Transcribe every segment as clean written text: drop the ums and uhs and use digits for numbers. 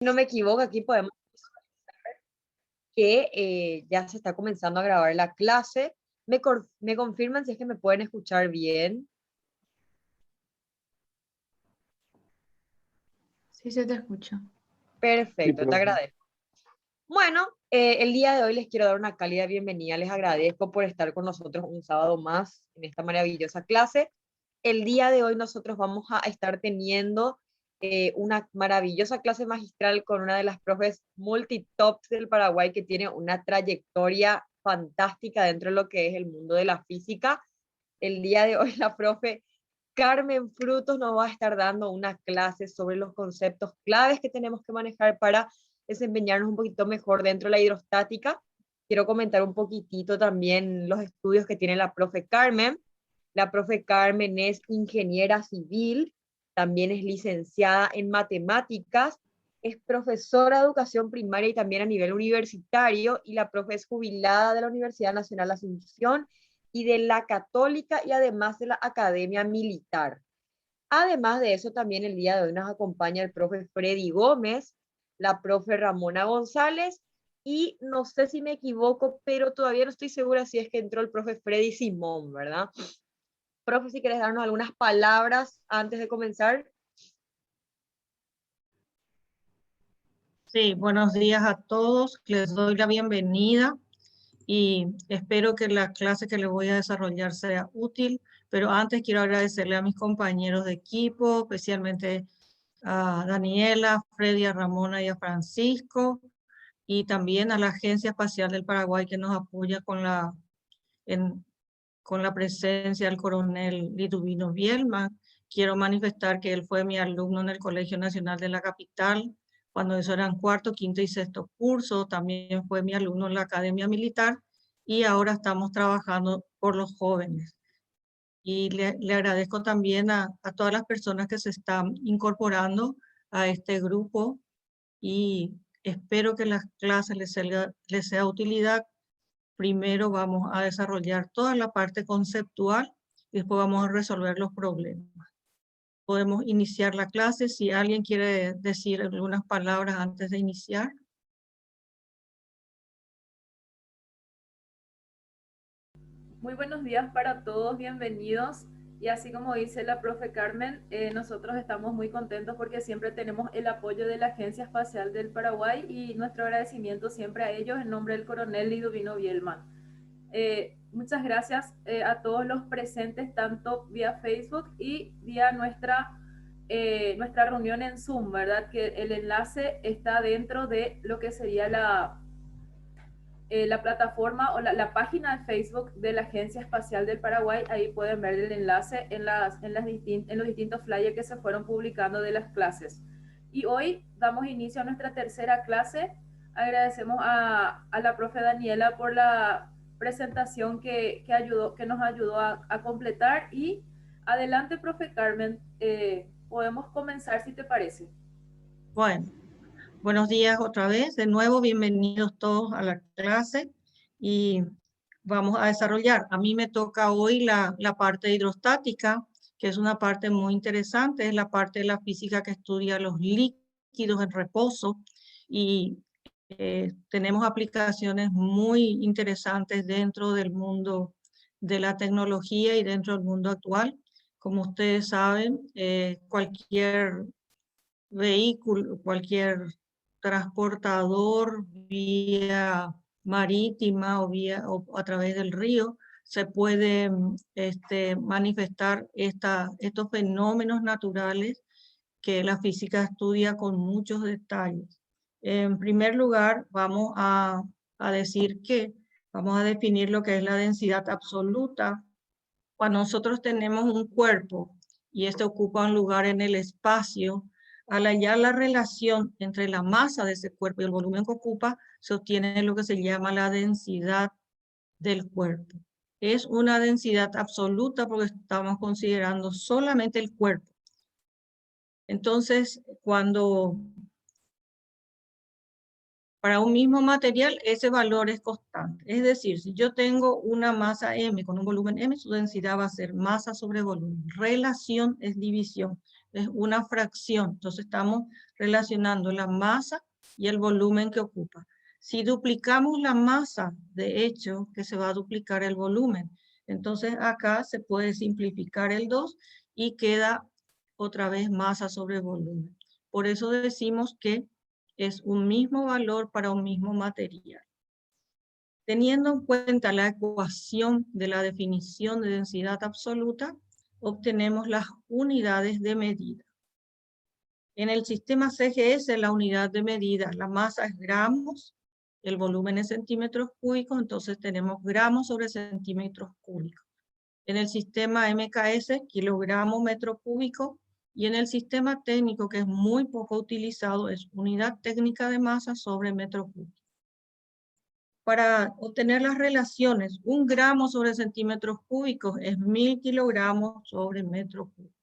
no me equivoco, aquí podemos que ya se está comenzando a grabar la clase. ¿Me confirman si es que me pueden escuchar bien? Sí, se te escucha. Sí, Perfecto, te profe. agradezco. Bueno, el día de hoy les quiero dar una cálida bienvenida. Les agradezco por estar con nosotros un sábado más en esta maravillosa clase. El día de hoy nosotros vamos a estar teniendo una maravillosa clase magistral con una de las profes multitops del Paraguay que tiene una trayectoria fantástica dentro de lo que es el mundo de la física. El día de hoy la profe Carmen Frutos nos va a estar dando una clase sobre los conceptos claves que tenemos que manejar para desempeñarnos un poquito mejor dentro de la hidrostática. Quiero comentar un poquitito también los estudios que tiene la profe Carmen. La profe Carmen es ingeniera civil, también es licenciada en matemáticas, es profesora de educación primaria y también a nivel universitario, y la profe es jubilada de la Universidad Nacional Asunción y de la Católica y además de la Academia Militar. Además de eso, también el día de hoy nos acompaña el profe Freddy Gómez, la profe Ramona González, y no sé si me equivoco, pero todavía no estoy segura si es que entró el profe Freddy Simón, ¿verdad? Profe, si quieres darnos algunas palabras antes de comenzar. Sí, buenos días a todos. Les doy la bienvenida y espero que la clase que les voy a desarrollar sea útil. Pero antes quiero agradecerle a mis compañeros de equipo, especialmente a Daniela, Freddy, a Ramona y a Francisco, y también a la Agencia Espacial del Paraguay que nos apoya en- con la presencia del coronel Liduvino Bielma. Quiero manifestar que él fue mi alumno en el Colegio Nacional de la Capital, cuando eso eran cuarto, quinto y sexto curso. También fue mi alumno en la Academia Militar y ahora estamos trabajando por los jóvenes. Y le agradezco también a todas las personas que se están incorporando a este grupo y espero que las clases les sea de utilidad. Primero vamos a desarrollar toda la parte conceptual y después vamos a resolver los problemas. Podemos iniciar la clase si alguien quiere decir algunas palabras antes de iniciar. Muy buenos días para todos, bienvenidos. Y así como dice la profe Carmen, nosotros estamos muy contentos porque siempre tenemos el apoyo de la Agencia Espacial del Paraguay y nuestro agradecimiento siempre a ellos en nombre del coronel Liduvino Bielman. Muchas gracias a todos los presentes, tanto vía Facebook y vía nuestra reunión en Zoom, ¿verdad? Que el enlace está dentro de lo que sería la plataforma o la página de Facebook de la Agencia Espacial del Paraguay. Ahí pueden ver el enlace en los distintos flyers que se fueron publicando de las clases. Y hoy damos inicio a nuestra tercera clase. Agradecemos a la profe Daniela por la presentación que nos ayudó a completar. Y adelante, profe Carmen, podemos comenzar si te parece. Bueno, buenos días otra vez. De nuevo, bienvenidos todos a la clase y vamos a desarrollar. A mí me toca hoy la parte hidrostática, que es una parte muy interesante. Es la parte de la física que estudia los líquidos en reposo y tenemos aplicaciones muy interesantes dentro del mundo de la tecnología y dentro del mundo actual. Como ustedes saben, cualquier vehículo, cualquier transportador vía marítima o a través del río, se puede manifestar estos fenómenos naturales que la física estudia con muchos detalles. En primer lugar, a decir que vamos a definir lo que es la densidad absoluta. Cuando nosotros tenemos un cuerpo y este ocupa un lugar en el espacio, al hallar la relación entre la masa de ese cuerpo y el volumen que ocupa, se obtiene lo que se llama la densidad del cuerpo. Es una densidad absoluta porque estamos considerando solamente el cuerpo. Entonces, para un mismo material, ese valor es constante. Es decir, si yo tengo una masa M con un volumen M, su densidad va a ser masa sobre volumen. Relación es división, es una fracción. Entonces estamos relacionando la masa y el volumen que ocupa. Si duplicamos la masa, de hecho, que se va a duplicar el volumen. Entonces acá se puede simplificar el 2 y queda otra vez masa sobre volumen. Por eso decimos que es un mismo valor para un mismo material. Teniendo en cuenta la ecuación de la definición de densidad absoluta, obtenemos las unidades de medida. En el sistema CGS, la unidad de medida, la masa es gramos, el volumen es centímetros cúbicos, entonces tenemos gramos sobre centímetros cúbicos. En el sistema MKS, kilogramo metro cúbico, y en el sistema técnico, que es muy poco utilizado, es unidad técnica de masa sobre metro cúbico. Para obtener las relaciones, 1 gramo sobre centímetros cúbicos es 1000 kilogramos sobre metro cúbico.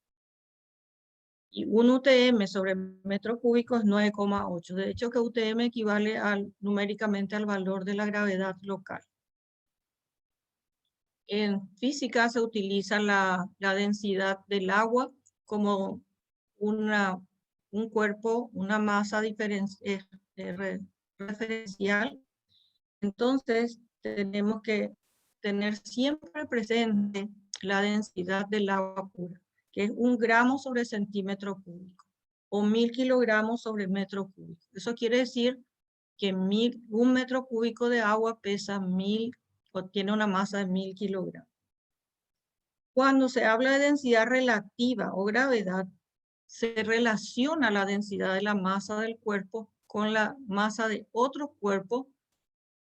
Y un UTM sobre metro cúbico es 9,8. De hecho, que UTM equivale numéricamente al valor de la gravedad local. En física se utiliza la densidad del agua como un cuerpo, una masa referencial. Entonces, tenemos que tener siempre presente la densidad del agua pura, que es 1 gramo sobre centímetro cúbico, o 1000 kilogramos sobre metro cúbico. Eso quiere decir que 1 metro cúbico de agua pesa 1000, o tiene una masa de 1000 kilogramos. Cuando se habla de densidad relativa o gravedad, se relaciona la densidad de la masa del cuerpo con la masa de otro cuerpo,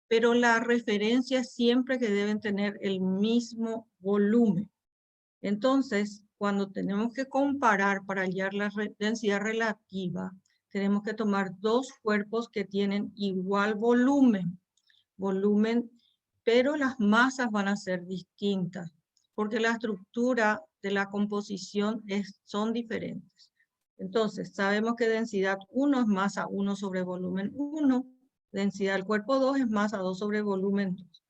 pero la referencia es siempre que deben tener el mismo volumen. Entonces, cuando tenemos que comparar para hallar la densidad relativa, tenemos que tomar dos cuerpos que tienen igual volumen, pero las masas van a ser distintas, porque la estructura de la composición son diferentes. Entonces, sabemos que densidad 1 es masa 1 sobre volumen 1, densidad del cuerpo 2 es masa 2 sobre volumen 2.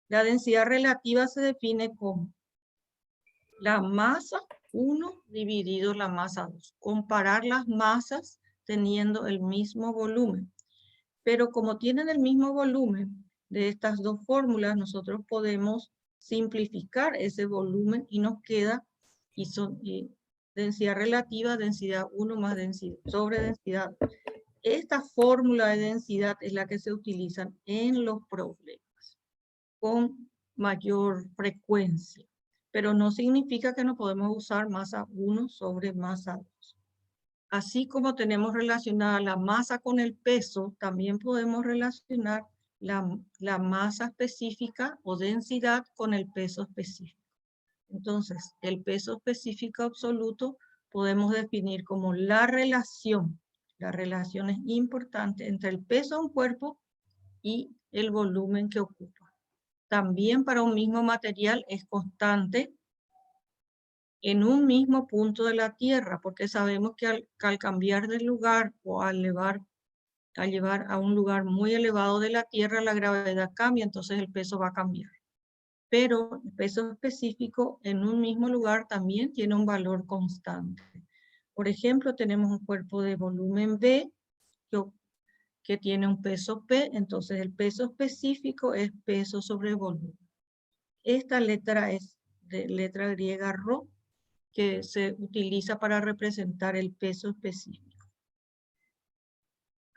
La densidad relativa se define como la masa 1 dividido la masa 2. Comparar las masas teniendo el mismo volumen. Pero como tienen el mismo volumen de estas dos fórmulas, nosotros podemos simplificar ese volumen y nos queda densidad relativa, densidad 1 más densidad sobre densidad. Esta fórmula de densidad es la que se utiliza en los problemas con mayor frecuencia, pero no significa que no podemos usar masa 1 sobre masa 2. Así como tenemos relacionada la masa con el peso, también podemos relacionar la masa específica o densidad con el peso específico. Entonces, el peso específico absoluto podemos definir como la relación es importante entre el peso de un cuerpo y el volumen que ocupa. También para un mismo material es constante en un mismo punto de la Tierra, porque sabemos que al cambiar de lugar o al llevar a un lugar muy elevado de la Tierra, la gravedad cambia, entonces el peso va a cambiar. Pero el peso específico en un mismo lugar también tiene un valor constante. Por ejemplo, tenemos un cuerpo de volumen B que tiene un peso P, entonces el peso específico es peso sobre volumen. Esta letra es de letra griega Rho, que se utiliza para representar el peso específico.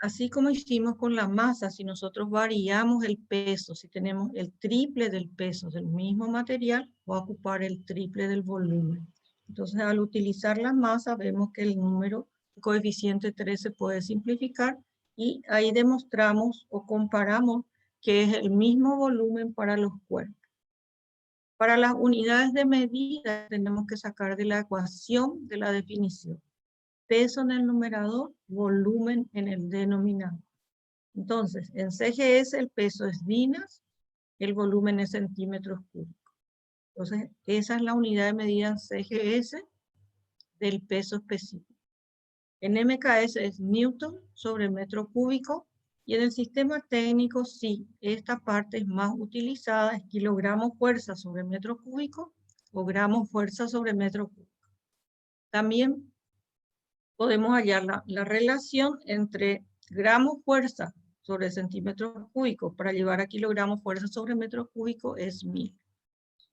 Así como hicimos con la masa, si nosotros variamos el peso, si tenemos el triple del peso del mismo material, va a ocupar el triple del volumen. Entonces, al utilizar la masa, vemos que el coeficiente 3 se puede simplificar y ahí demostramos o comparamos que es el mismo volumen para los cuerpos. Para las unidades de medida tenemos que sacar de la ecuación de la definición. Peso en el numerador, volumen en el denominador. Entonces, en CGS el peso es dinas, el volumen es centímetros cúbicos. Entonces, esa es la unidad de medida en CGS del peso específico. En MKS es Newton sobre metro cúbico, y en el sistema técnico sí, esta parte es más utilizada, es kilogramos fuerza sobre metro cúbico o gramos fuerza sobre metro cúbico. También podemos hallar la relación entre gramos fuerza sobre centímetros cúbicos para llevar a kilogramos fuerza sobre metro cúbico es 1000.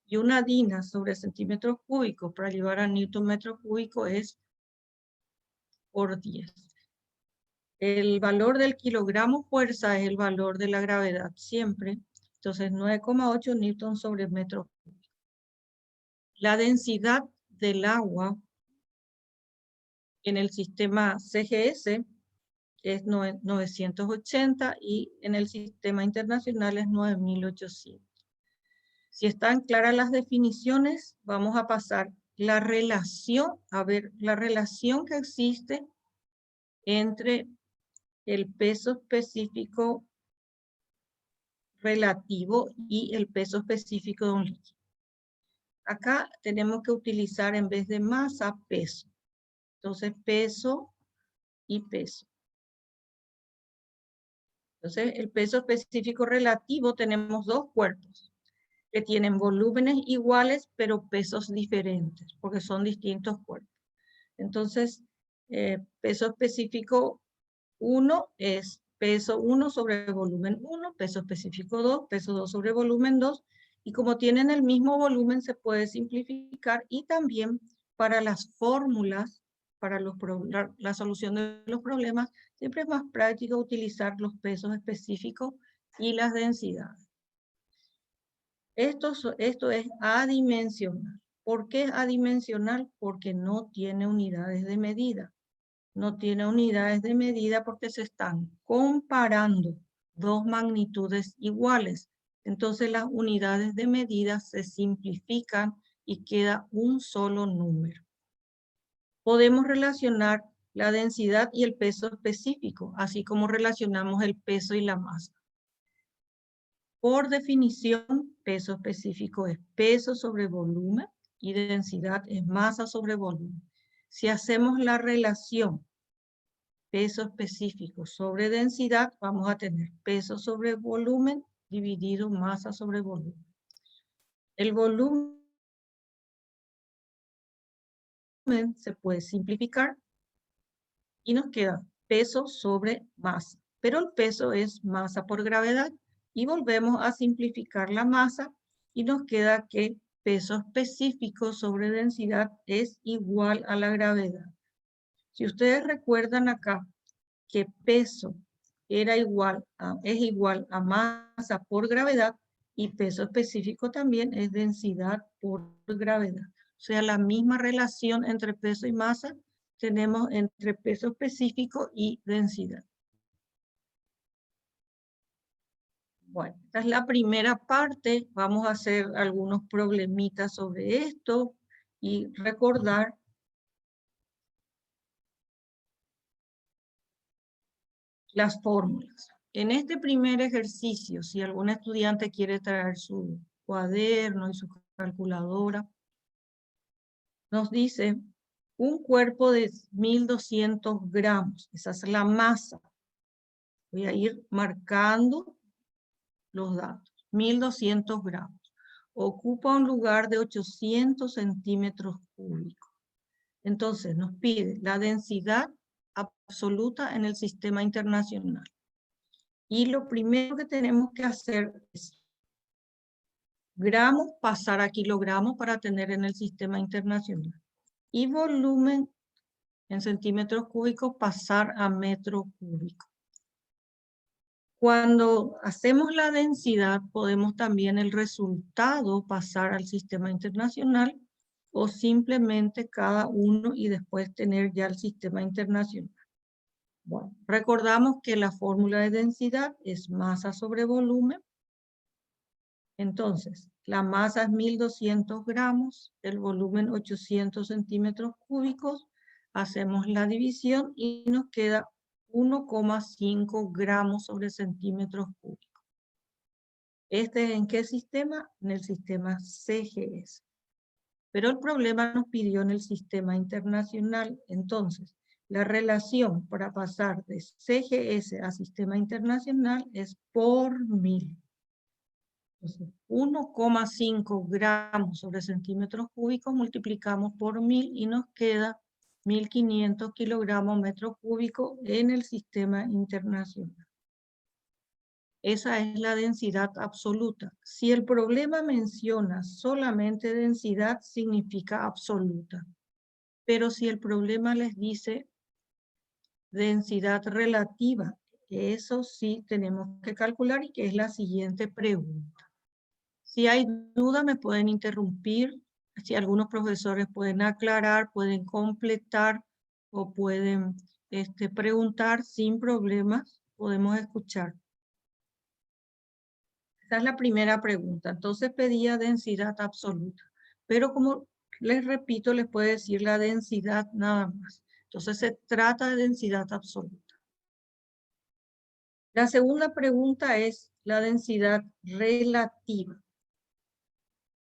Y una DINA sobre centímetros cúbicos para llevar a newton metro cúbico es por 10. El valor del kilogramo fuerza es el valor de la gravedad siempre. Entonces 9,8 newton sobre metro cúbico. La densidad del agua en el sistema CGS es 980 y en el sistema internacional es 9800. Si están claras las definiciones, vamos a pasar la relación, a ver la relación que existe entre el peso específico relativo y el peso específico de un líquido. Acá tenemos que utilizar en vez de masa, peso. Entonces, peso y peso. Entonces, el peso específico relativo tenemos dos cuerpos que tienen volúmenes iguales, pero pesos diferentes, porque son distintos cuerpos. Entonces, peso específico 1 es peso 1 sobre volumen 1, peso específico 2, peso 2 sobre volumen 2, y como tienen el mismo volumen se puede simplificar, y también para las fórmulas, para la solución de los problemas, siempre es más práctico utilizar los pesos específicos y las densidades. Esto es adimensional. ¿Por qué es adimensional? Porque no tiene unidades de medida. No tiene unidades de medida porque se están comparando dos magnitudes iguales. Entonces las unidades de medida se simplifican y queda un solo número. Podemos relacionar la densidad y el peso específico, así como relacionamos el peso y la masa. Por definición, peso específico es peso sobre volumen y densidad es masa sobre volumen. Si hacemos la relación peso específico sobre densidad, vamos a tener peso sobre volumen dividido masa sobre volumen. El volumen se puede simplificar y nos queda peso sobre masa, pero el peso es masa por gravedad, y volvemos a simplificar la masa y nos queda que peso específico sobre densidad es igual a la gravedad. Si ustedes recuerdan acá que peso es igual a masa por gravedad, y peso específico también es densidad por gravedad. O sea, la misma relación entre peso y masa tenemos entre peso específico y densidad. Bueno, esta es la primera parte. Vamos a hacer algunos problemitas sobre esto y recordar las fórmulas. En este primer ejercicio, si algún estudiante quiere traer su cuaderno y su calculadora, nos dice un cuerpo de 1200 gramos. Esa es la masa. Voy a ir marcando los datos. 1200 gramos. Ocupa un lugar de 800 centímetros cúbicos. Entonces nos pide la densidad absoluta en el sistema internacional. Y lo primero que tenemos que hacer es gramos pasar a kilogramos para tener en el sistema internacional. Y volumen en centímetros cúbicos pasar a metro cúbico. Cuando hacemos la densidad, podemos también el resultado pasar al sistema internacional, o simplemente cada uno y después tener ya el sistema internacional. Bueno, recordamos que la fórmula de densidad es masa sobre volumen. Entonces, la masa es 1200 gramos, el volumen 800 centímetros cúbicos. Hacemos la división y nos queda 1,5 gramos sobre centímetros cúbicos. ¿Este en qué sistema? En el sistema CGS. Pero el problema nos pidió en el sistema internacional. Entonces, la relación para pasar de CGS a sistema internacional es por 1000. Entonces, 1,5 gramos sobre centímetros cúbicos multiplicamos por 1000 y nos queda 1.500 kilogramos metro cúbico en el sistema internacional. Esa es la densidad absoluta. Si el problema menciona solamente densidad, significa absoluta. Pero si el problema les dice densidad relativa, eso sí tenemos que calcular y que es la siguiente pregunta. Si hay duda me pueden interrumpir, si algunos profesores pueden aclarar, pueden completar o pueden preguntar sin problemas, podemos escuchar. Esa es la primera pregunta. Entonces pedía densidad absoluta. Pero como les repito, les puedo decir la densidad nada más. Entonces se trata de densidad absoluta. La segunda pregunta es la densidad relativa.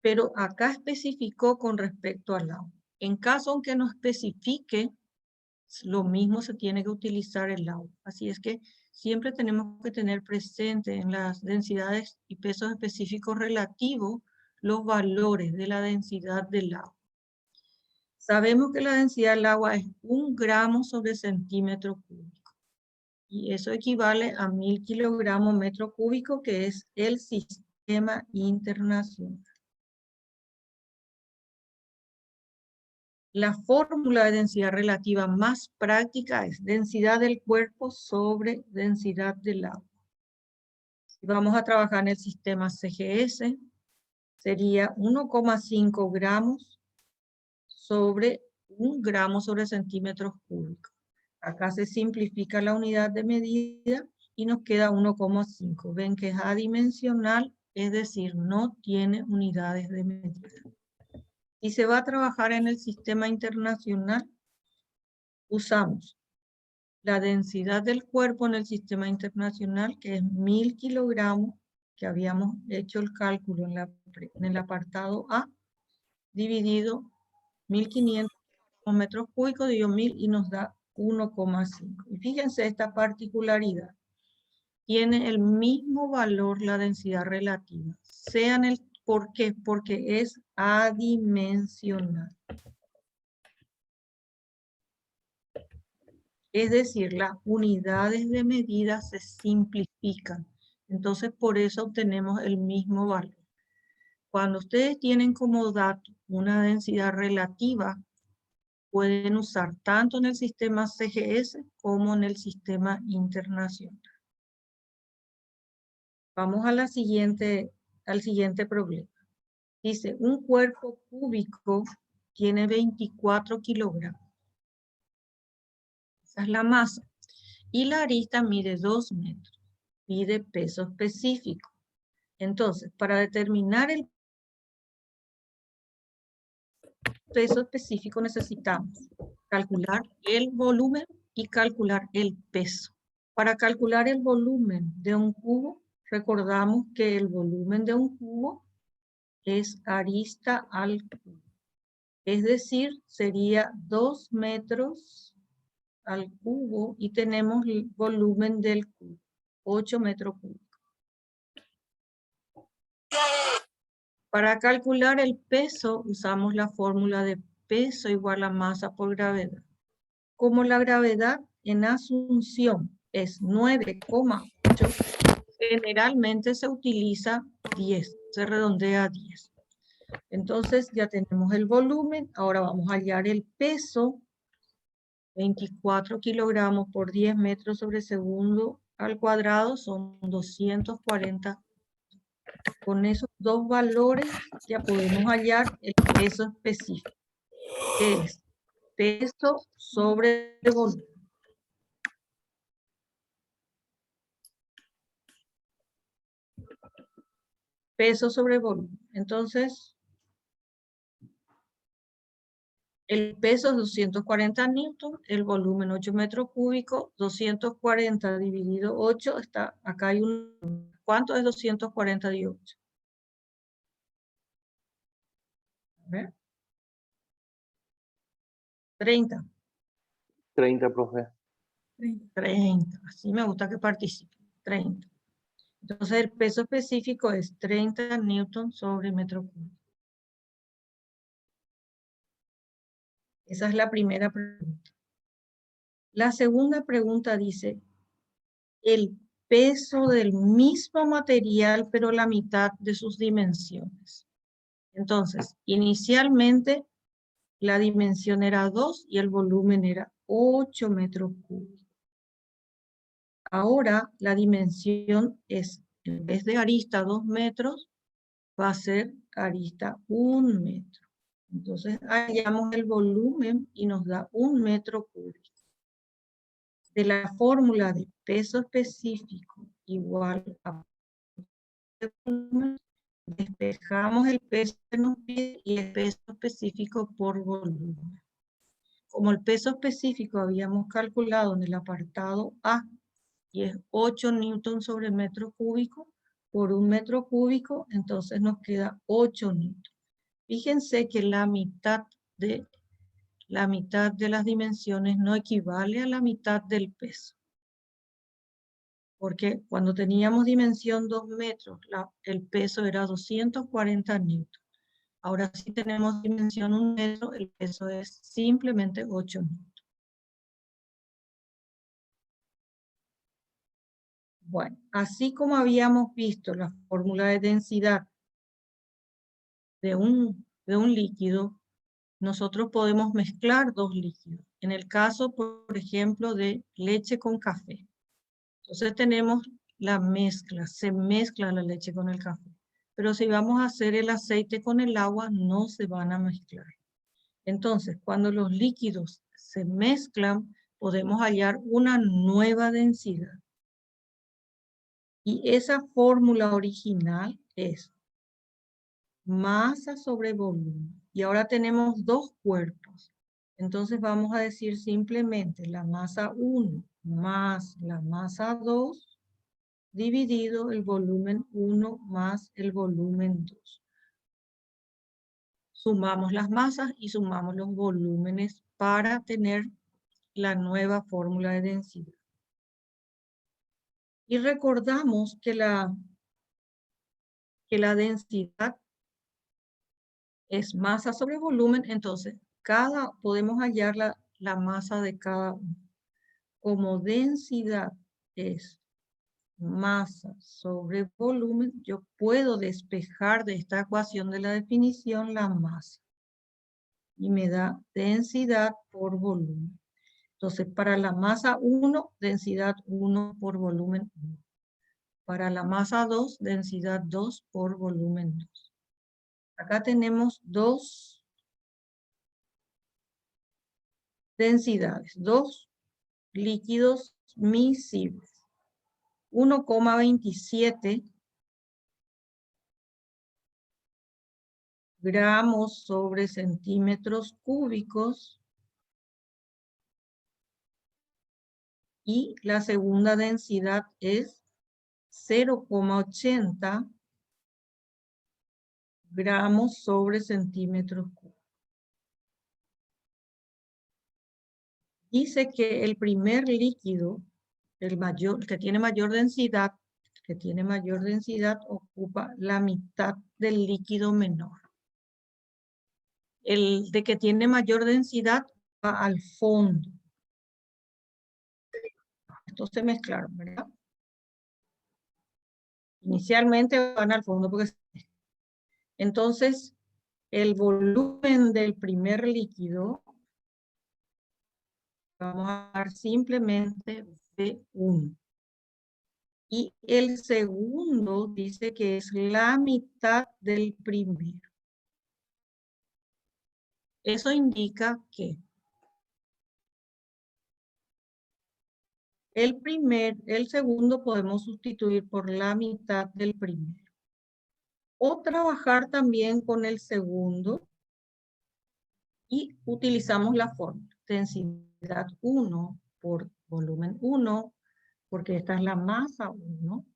Pero acá especificó con respecto al agua. En caso aunque no especifique, lo mismo se tiene que utilizar el agua. Así es que siempre tenemos que tener presente en las densidades y pesos específicos relativos los valores de la densidad del agua. Sabemos que la densidad del agua es 1 gramo sobre centímetro cúbico. Y eso equivale a 1.000 kilogramos metro cúbico, que es el sistema internacional. La fórmula de densidad relativa más práctica es densidad del cuerpo sobre densidad del agua. Si vamos a trabajar en el sistema CGS, sería 1,5 gramos sobre 1 gramo sobre centímetros cúbicos. Acá se simplifica la unidad de medida y nos queda 1,5. Ven que es adimensional, es decir, no tiene unidades de medida. Si se va a trabajar en el sistema internacional, usamos la densidad del cuerpo en el sistema internacional, que es 1.000 kilogramos, que habíamos hecho el cálculo en el apartado A, dividido 1.500 metros cúbicos, dividido 1.000 y nos da 1,5. Y fíjense esta particularidad. Tiene el mismo valor la densidad relativa. ¿Por qué? Porque es adimensional. Es decir, las unidades de medida se simplifican. Entonces, por eso obtenemos el mismo valor. Cuando ustedes tienen como dato una densidad relativa, pueden usar tanto en el sistema CGS como en el sistema internacional. Vamos a al siguiente problema. Dice, un cuerpo cúbico tiene 24 kilogramos. Esa es la masa. Y la arista mide 2 metros. Pide peso específico. Entonces, para determinar el peso específico necesitamos calcular el volumen y calcular el peso. Para calcular el volumen de un cubo, recordamos que el volumen de un cubo es arista al cubo. Es decir, sería 2 metros al cubo y tenemos el volumen del cubo, 8 metros cúbicos. Para calcular el peso usamos la fórmula de peso igual a masa por gravedad. Como la gravedad en asunción es 9,8, generalmente se utiliza 10, se redondea a 10. Entonces ya tenemos el volumen, ahora vamos a hallar el peso. 24 kilogramos por 10 metros sobre segundo al cuadrado son 240. Con esos dos valores ya podemos hallar el peso específico, que es peso sobre volumen. Peso sobre volumen. Entonces, el peso es 240 newton, el volumen 8 metros cúbicos, 240 dividido 8, está, acá hay un... ¿Cuánto es 240 dividido 8? A ver. 30. 30, profe. 30. Así me gusta que participe. 30. Entonces el peso específico es 30 newton sobre metro cúbico. Esa es la primera pregunta. La segunda pregunta dice, el peso del mismo material, pero la mitad de sus dimensiones. Entonces, inicialmente la dimensión era 2 y el volumen era 8 metros cúbicos. Ahora la dimensión es, en vez de arista 2 metros, va a ser arista 1 metro. Entonces hallamos el volumen y nos da 1 metro cúbico. De la fórmula de peso específico igual a volumen, despejamos el peso que nos pide y el peso específico por volumen. Como el peso específico habíamos calculado en el apartado A y es 8 newton sobre metro cúbico por 1 metro cúbico, entonces nos queda 8 newton. Fíjense que la mitad de las dimensiones no equivale a la mitad del peso. Porque cuando teníamos dimensión 2 metros, el peso era 240 newton. Ahora si tenemos dimensión 1 metro, el peso es simplemente 8 newton. Bueno, así como habíamos visto la fórmula de densidad de un líquido, nosotros podemos mezclar dos líquidos. En el caso, por ejemplo, de leche con café. Entonces tenemos la mezcla, se mezcla la leche con el café. Pero si vamos a hacer el aceite con el agua, no se van a mezclar. Entonces, cuando los líquidos se mezclan, podemos hallar una nueva densidad. Y esa fórmula original es masa sobre volumen. Y ahora tenemos dos cuerpos. Entonces vamos a decir simplemente la masa 1 más la masa 2 dividido el volumen 1 más el volumen 2. Sumamos las masas y sumamos los volúmenes para tener la nueva fórmula de densidad. Y recordamos que la densidad es masa sobre volumen, entonces podemos hallar la masa de cada uno. Como densidad es masa sobre volumen, yo puedo despejar de esta ecuación de la definición la masa. Y me da densidad por volumen. Entonces, para la masa 1, densidad 1 por volumen 1. Para la masa 2, densidad 2 por volumen 2. Acá tenemos dos densidades, dos líquidos miscibles. 1,27 gramos sobre centímetros cúbicos. Y la segunda densidad es 0,80 gramos sobre centímetros cúbicos. Dice que el primer líquido, el que tiene mayor densidad, ocupa la mitad del líquido menor. El de que tiene mayor densidad va al fondo. Estos se mezclaron, ¿verdad? Inicialmente van al fondo porque entonces el volumen del primer líquido vamos a dar simplemente V1. Y el segundo dice que es la mitad del primero. Eso indica que el segundo podemos sustituir por la mitad del primero. O trabajar también con el segundo y utilizamos la fórmula. Densidad 1 por volumen 1, porque esta es la masa 1.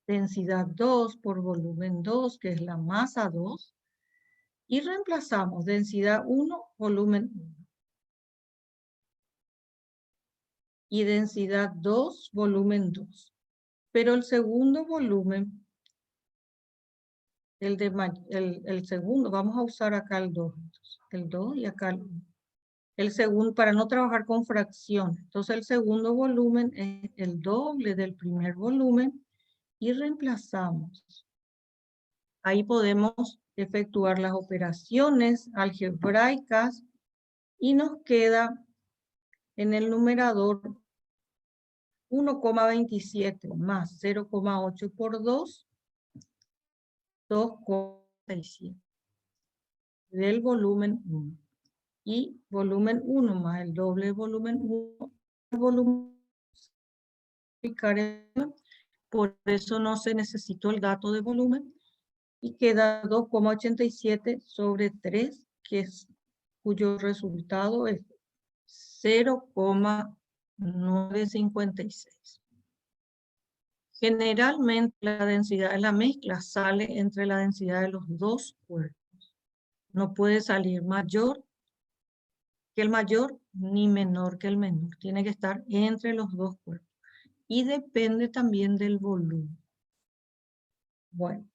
Densidad 2 por volumen 2, que es la masa 2. Y reemplazamos densidad 1, volumen 1. Y densidad 2, volumen 2. Pero el segundo volumen el segundo, vamos a usar acá el 2. El 2 y acá el 1. El segundo, para no trabajar con fracción. Entonces el segundo volumen es el doble del primer volumen y reemplazamos. Ahí podemos efectuar las operaciones algebraicas y nos queda en el numerador 1,27 más 0,8 por 2, 2,67 del volumen 1. Y volumen 1 más el doble de volumen 1, el volumen, por eso no se necesitó el dato de volumen, y queda 2,87 sobre 3, cuyo resultado es 0,956. Generalmente la densidad de la mezcla sale entre la densidad de los dos cuerpos. No puede salir mayor que el mayor ni menor que el menor. Tiene que estar entre los dos cuerpos. Y depende también del volumen. Bueno.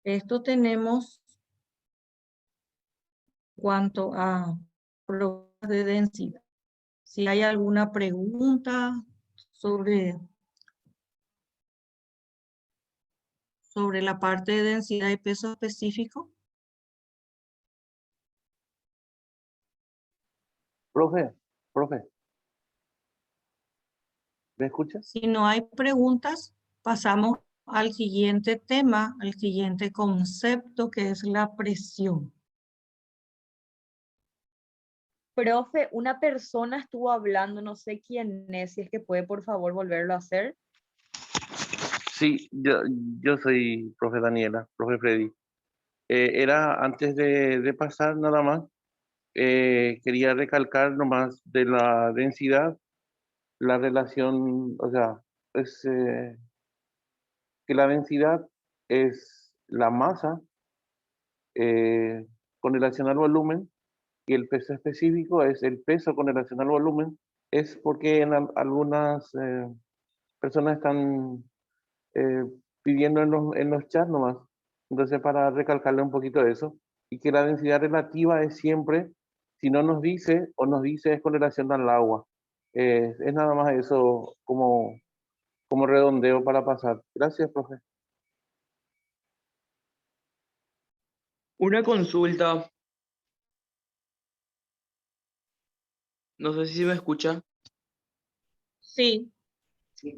Esto tenemos en cuanto a pruebas de densidad. Si hay alguna pregunta sobre la parte de densidad y peso específico. Profe, ¿me escuchas? Si no hay preguntas, pasamos al siguiente tema, al siguiente concepto, que es la presión. Profe, una persona estuvo hablando, no sé quién es, si es que puede por favor volverlo a hacer. Sí, yo soy profe Daniela, profe Freddy. Era antes de pasar nada más, quería recalcar nomás de la densidad, la relación, o sea, es que la densidad es la masa con relación al volumen y el peso específico es el peso con relación al volumen. Es porque en algunas personas están pidiendo en los chats nomás. Entonces, para recalcarle un poquito de eso, y que la densidad relativa es siempre, si no nos dice o nos dice, es con relación al agua. Es nada más eso como redondeo para pasar. Gracias, profe. Una consulta, no sé si me escucha. Sí,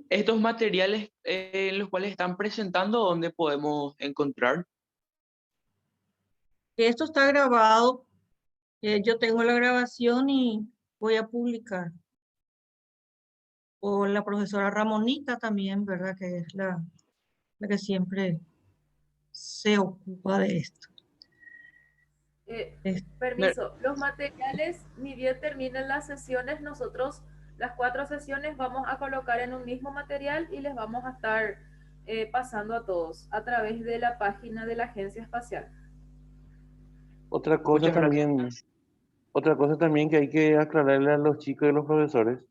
Estos materiales en los cuales están presentando, ¿dónde podemos encontrar? esto está grabado. Yo tengo la grabación y voy a publicar. O la profesora Ramonita también, ¿verdad? Que es la que siempre se ocupa de esto. Permiso, los materiales, ni bien terminen las sesiones, nosotros las 4 sesiones vamos a colocar en un mismo material y les vamos a estar pasando a todos a través de la página de la Agencia Espacial. Otra cosa Muchas gracias. también, otra cosa también que hay que aclararle a los chicos y a los profesores,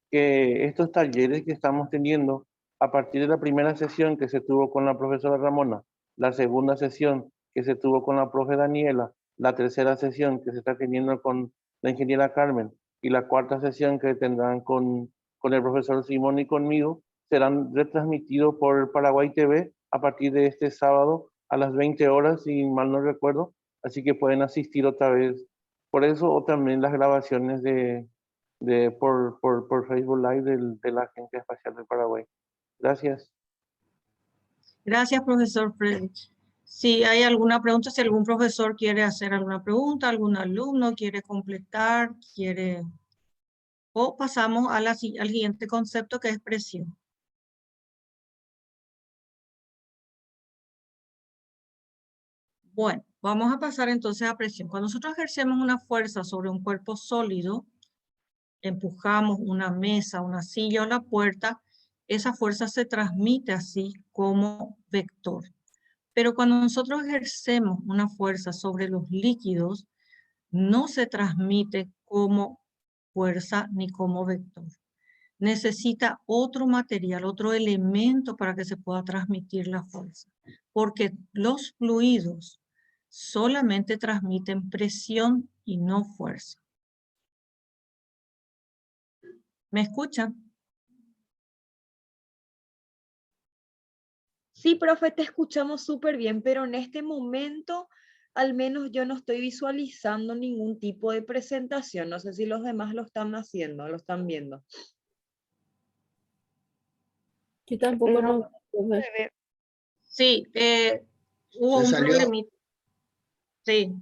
que estos talleres que estamos teniendo, a partir de la primera sesión que se tuvo con la profesora Ramona, la segunda sesión que se tuvo con la profe Daniela, la tercera sesión que se está teniendo con la ingeniera Carmen y la cuarta sesión que tendrán con el profesor Simón y conmigo, serán retransmitidos por Paraguay TV a partir de este sábado a las 20 horas, si mal no recuerdo, así que pueden asistir otra vez. Por eso, o también las grabaciones por Facebook Live de la Agencia Espacial del Paraguay. Gracias. Gracias, profesor Freddy. Si hay alguna pregunta, si algún profesor quiere hacer alguna pregunta, algún alumno quiere completar, o pasamos al siguiente concepto, que es presión. Bueno, vamos a pasar entonces a presión. Cuando nosotros ejercemos una fuerza sobre un cuerpo sólido, empujamos una mesa, una silla o la puerta, esa fuerza se transmite así como vector. Pero cuando nosotros ejercemos una fuerza sobre los líquidos, no se transmite como fuerza ni como vector. Necesita otro material, otro elemento para que se pueda transmitir la fuerza. porque los fluidos solamente transmiten presión y no fuerza. ¿Me escuchan? Sí, profe, te escuchamos súper bien, pero en este momento al menos yo no estoy visualizando ningún tipo de presentación. No sé si los demás lo están haciendo, lo están viendo. Yo tampoco No, no, profe. se ve. Sí, hubo Se un salió, problemita. Sí,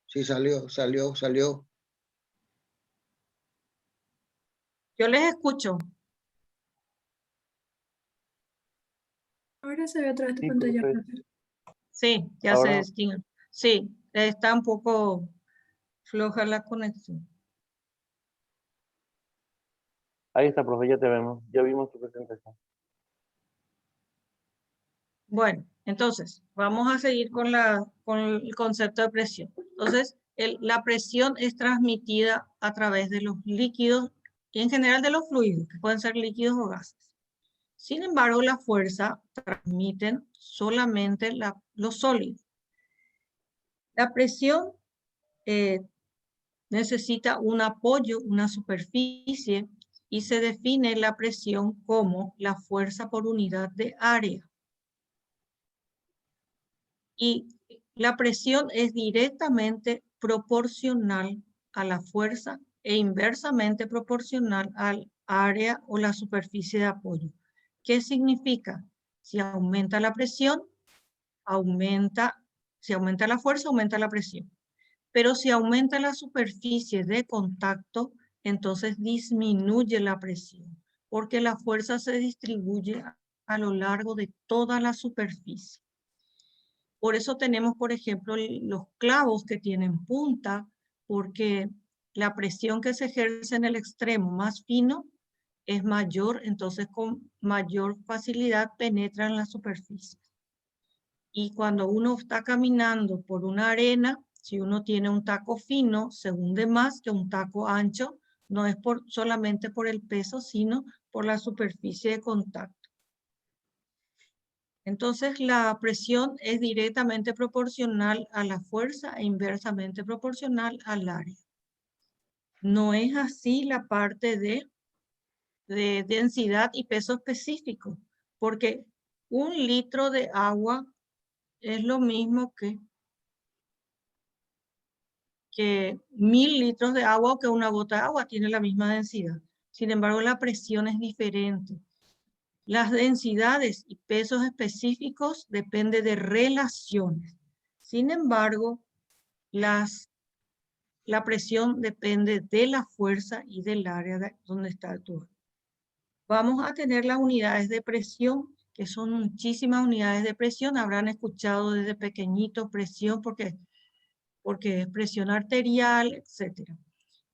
sí salió. yo les escucho. Ahora se ve otra vez tu Sí, pantalla, profe. profe. Sí, ya se Ahora, distingue. Sí, está un poco floja la conexión. ahí está, profe, ya te vemos. Ya vimos tu presentación. Bueno, entonces, vamos a seguir con el concepto de presión. Entonces, la presión es transmitida a través de los líquidos y en general de los fluidos, que pueden ser líquidos o gases. Sin embargo, la fuerza transmiten solamente los sólidos. La presión necesita un apoyo, una superficie, y se define la presión como la fuerza por unidad de área. Y la presión es directamente proporcional a la fuerza e inversamente proporcional al área o la superficie de apoyo. ¿Qué significa? Si aumenta la presión, si aumenta la fuerza, aumenta la presión. Pero si aumenta la superficie de contacto, entonces disminuye la presión, porque la fuerza se distribuye a lo largo de toda la superficie. Por eso tenemos, por ejemplo, los clavos que tienen punta, porque la presión que se ejerce en el extremo más fino es mayor, entonces con mayor facilidad penetra en la superficie. Y cuando uno está caminando por una arena, si uno tiene un taco fino, se hunde más que un taco ancho, no es solamente por el peso, sino por la superficie de contacto. Entonces, la presión es directamente proporcional a la fuerza e inversamente proporcional al área. No es así la parte de densidad y peso específico, porque 1 litro de agua es lo mismo que 1000 litros de agua o que una gota de agua, tiene la misma densidad. Sin embargo, la presión es diferente. Las densidades y pesos específicos dependen de relaciones. Sin embargo, la presión depende de la fuerza y del área donde está actuando. Vamos a tener las unidades de presión, que son muchísimas unidades de presión. Habrán escuchado desde pequeñito presión porque es presión arterial, etc.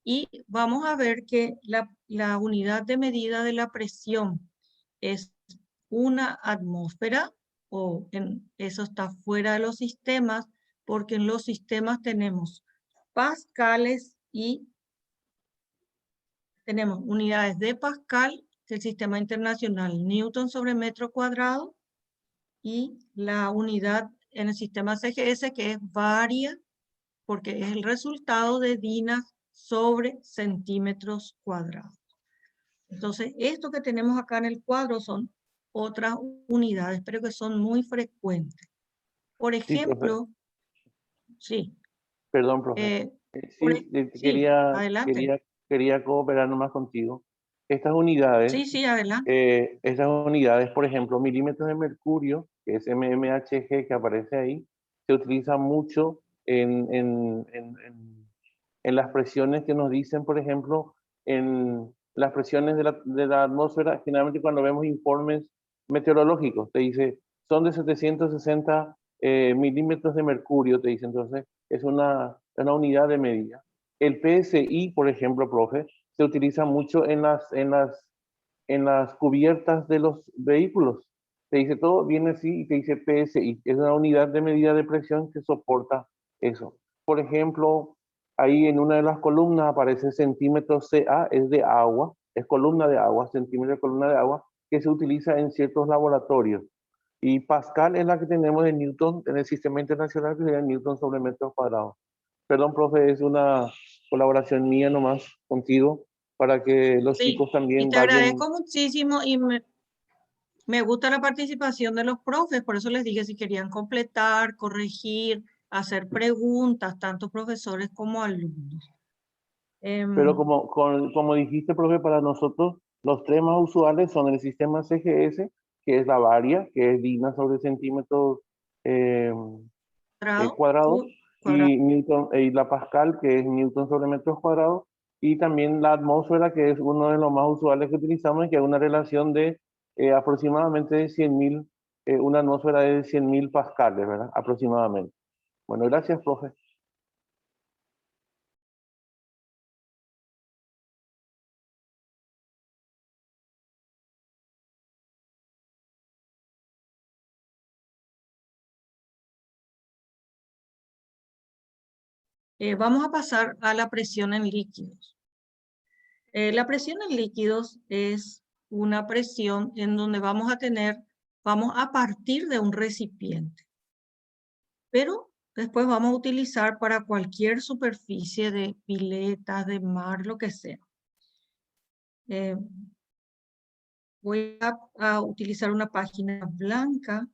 Y vamos a ver que la unidad de medida de la presión es una atmósfera, eso está fuera de los sistemas, porque en los sistemas tenemos pascales y tenemos unidades de Pascal, del sistema internacional, Newton sobre metro cuadrado, y la unidad en el sistema CGS, que es varia, porque es el resultado de dinas sobre centímetros cuadrados. Entonces, esto que tenemos acá en el cuadro son otras unidades, pero que son muy frecuentes. Por ejemplo, sí. Perdón, profe. Sí, Sí, adelante. quería cooperar nomás contigo. Estas unidades, Sí, adelante. por ejemplo, milímetros de mercurio, que es mmHg que aparece ahí, se utiliza mucho en las presiones que nos dicen, por ejemplo, en las presiones de la atmósfera, generalmente cuando vemos informes meteorológicos, te dice, son de 760 milímetros de mercurio, te dice, entonces es una unidad de medida. El PSI, por ejemplo, profe, se utiliza mucho en las cubiertas de los vehículos. Te dice todo, viene así y te dice PSI. Es una unidad de medida de presión que soporta eso. Por ejemplo, ahí en una de las columnas aparece centímetros CA, es de agua, es columna de agua, centímetro de columna de agua, que se utiliza en ciertos laboratorios. Y Pascal es la que tenemos en Newton, en el sistema internacional, que sería Newton sobre metros cuadrados. Perdón, profe, es una colaboración mía nomás contigo, para que los Sí, chicos y también te vayan. agradezco muchísimo y me gusta la participación de los profes, por eso les dije si querían completar, corregir, hacer preguntas, tanto profesores como alumnos. Pero como dijiste, profe, para nosotros los tres más usuales son el sistema CGS, que es la varia, que es digna sobre centímetros cuadrados, y Newton, y la Pascal, que es Newton sobre metros cuadrados, y también la atmósfera, que es uno de los más usuales que utilizamos, que es una relación de aproximadamente de 100.000, una atmósfera de 100.000 pascales, ¿verdad? Aproximadamente. Bueno, gracias, profe. Vamos a pasar a la presión en líquidos. La presión en líquidos es una presión en donde vamos a partir de un recipiente. Pero después vamos a utilizar para cualquier superficie de piletas, de mar, lo que sea. Voy a utilizar una página blanca.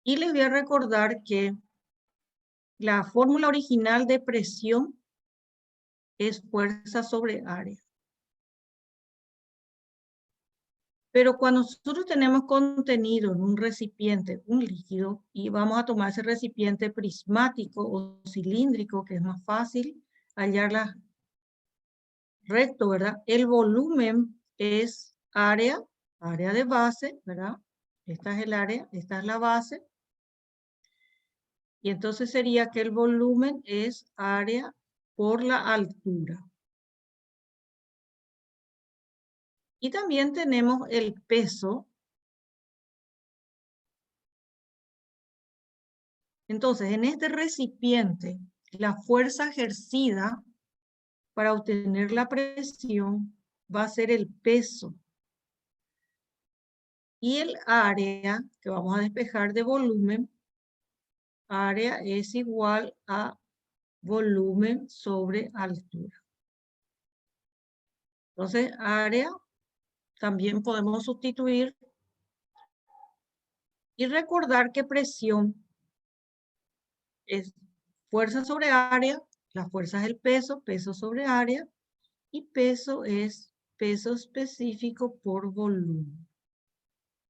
Y les voy a recordar que la fórmula original de presión es fuerza sobre área. Pero cuando nosotros tenemos contenido en un recipiente, un líquido, y vamos a tomar ese recipiente prismático o cilíndrico, que es más fácil hallarla recto, ¿verdad? El volumen es área de base, ¿verdad? Esta es el área, esta es la base. Y entonces sería que el volumen es área por la altura. Y también tenemos el peso. Entonces, en este recipiente, la fuerza ejercida para obtener la presión va a ser el peso. Y el área que vamos a despejar de volumen, área es igual a volumen sobre altura. Entonces, área también podemos sustituir y recordar que presión es fuerza sobre área, la fuerza es el peso sobre área, y peso es peso específico por volumen.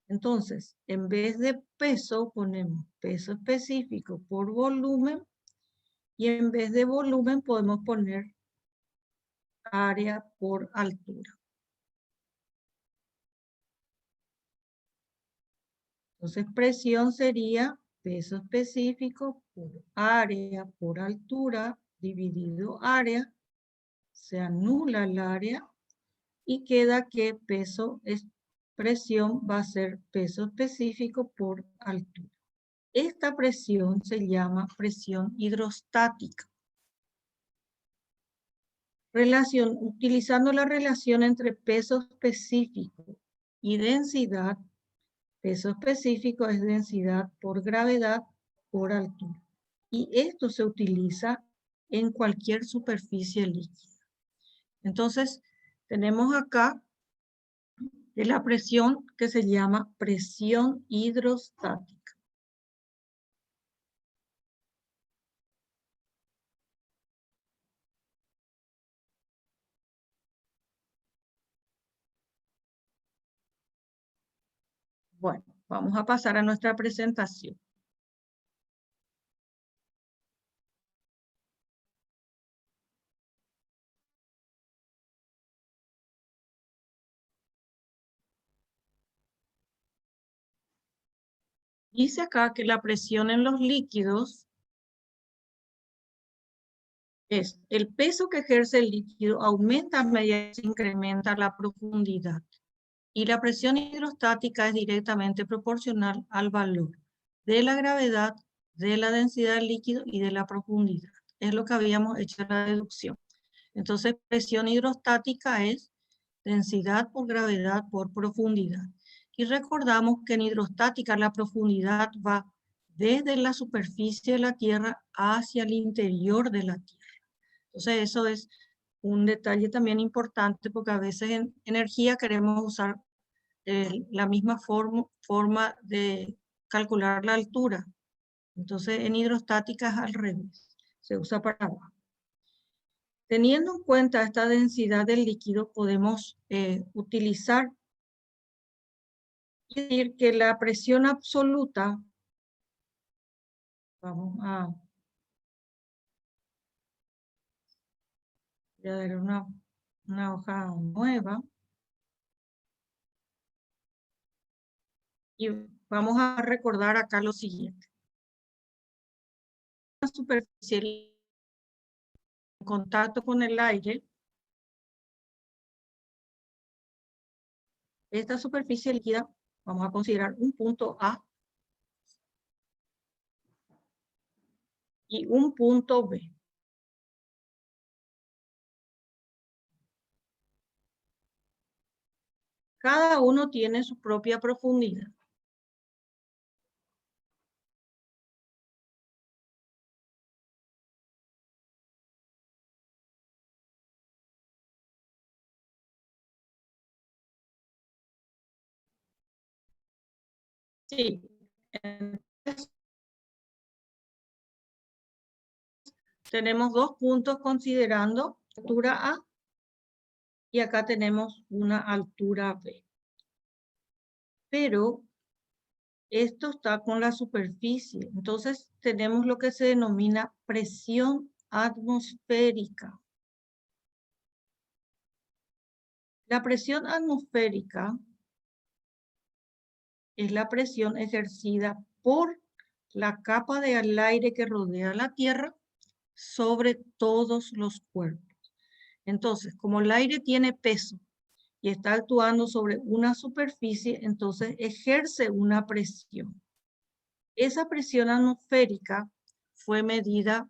Entonces, en vez de peso, ponemos peso específico por volumen, y en vez de volumen podemos poner área por altura. Entonces, presión sería peso específico por área por altura dividido área. Se anula el área y queda que presión va a ser peso específico por altura. Esta presión se llama presión hidrostática. Utilizando la relación entre peso específico y densidad, peso específico es densidad por gravedad por altura. Y esto se utiliza en cualquier superficie líquida. Entonces, tenemos acá la presión que se llama presión hidrostática. Bueno, vamos a pasar a nuestra presentación. Dice acá que la presión en los líquidos es el peso que ejerce el líquido aumenta a medida que se incrementa la profundidad. Y la presión hidrostática es directamente proporcional al valor de la gravedad, de la densidad del líquido y de la profundidad. Es lo que habíamos hecho en la deducción. Entonces, presión hidrostática es densidad por gravedad por profundidad. Y recordamos que en hidrostática la profundidad va desde la superficie de la Tierra hacia el interior de la Tierra. Entonces eso es un detalle también importante porque a veces en energía queremos usar la misma forma de calcular la altura. Entonces en hidrostática es al revés, se usa para abajo. Teniendo en cuenta esta densidad del líquido, podemos utilizar y decir que la presión absoluta, vamos a dar una hoja nueva, y vamos a recordar acá lo siguiente. La superficie en contacto con el aire, esta superficie líquida vamos a considerar un punto A y un punto B. Cada uno tiene su propia profundidad. Sí. Entonces, tenemos dos puntos considerando altura A y acá tenemos una altura B. Pero esto está con la superficie. Entonces tenemos lo que se denomina presión atmosférica. La presión atmosférica es la presión ejercida por la capa del aire que rodea la Tierra sobre todos los cuerpos. Entonces, como el aire tiene peso y está actuando sobre una superficie, entonces ejerce una presión. Esa presión atmosférica fue medida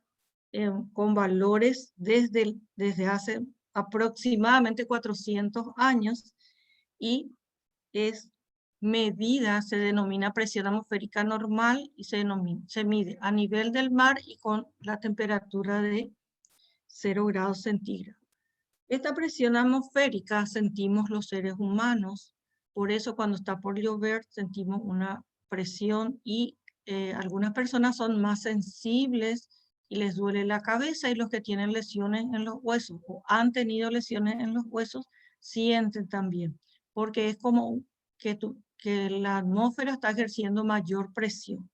con valores desde hace aproximadamente 400 años y es medida, se denomina presión atmosférica normal y se mide a nivel del mar y con la temperatura de 0 grados centígrados. Esta presión atmosférica sentimos los seres humanos, por eso cuando está por llover sentimos una presión y algunas personas son más sensibles y les duele la cabeza, y los que tienen lesiones en los huesos o han tenido lesiones en los huesos sienten también, porque es como que la atmósfera está ejerciendo mayor presión.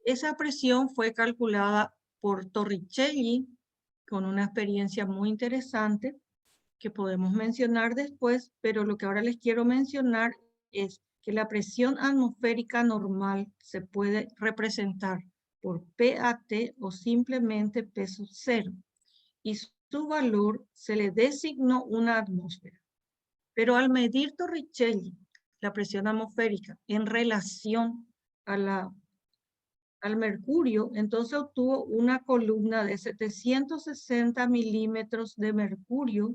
Esa presión fue calculada por Torricelli con una experiencia muy interesante que podemos mencionar después, pero lo que ahora les quiero mencionar es que la presión atmosférica normal se puede representar por PAT o simplemente peso cero, y su valor se le designó una atmósfera. Pero al medir Torricelli la presión atmosférica en relación al mercurio, entonces obtuvo una columna de 760 milímetros de mercurio,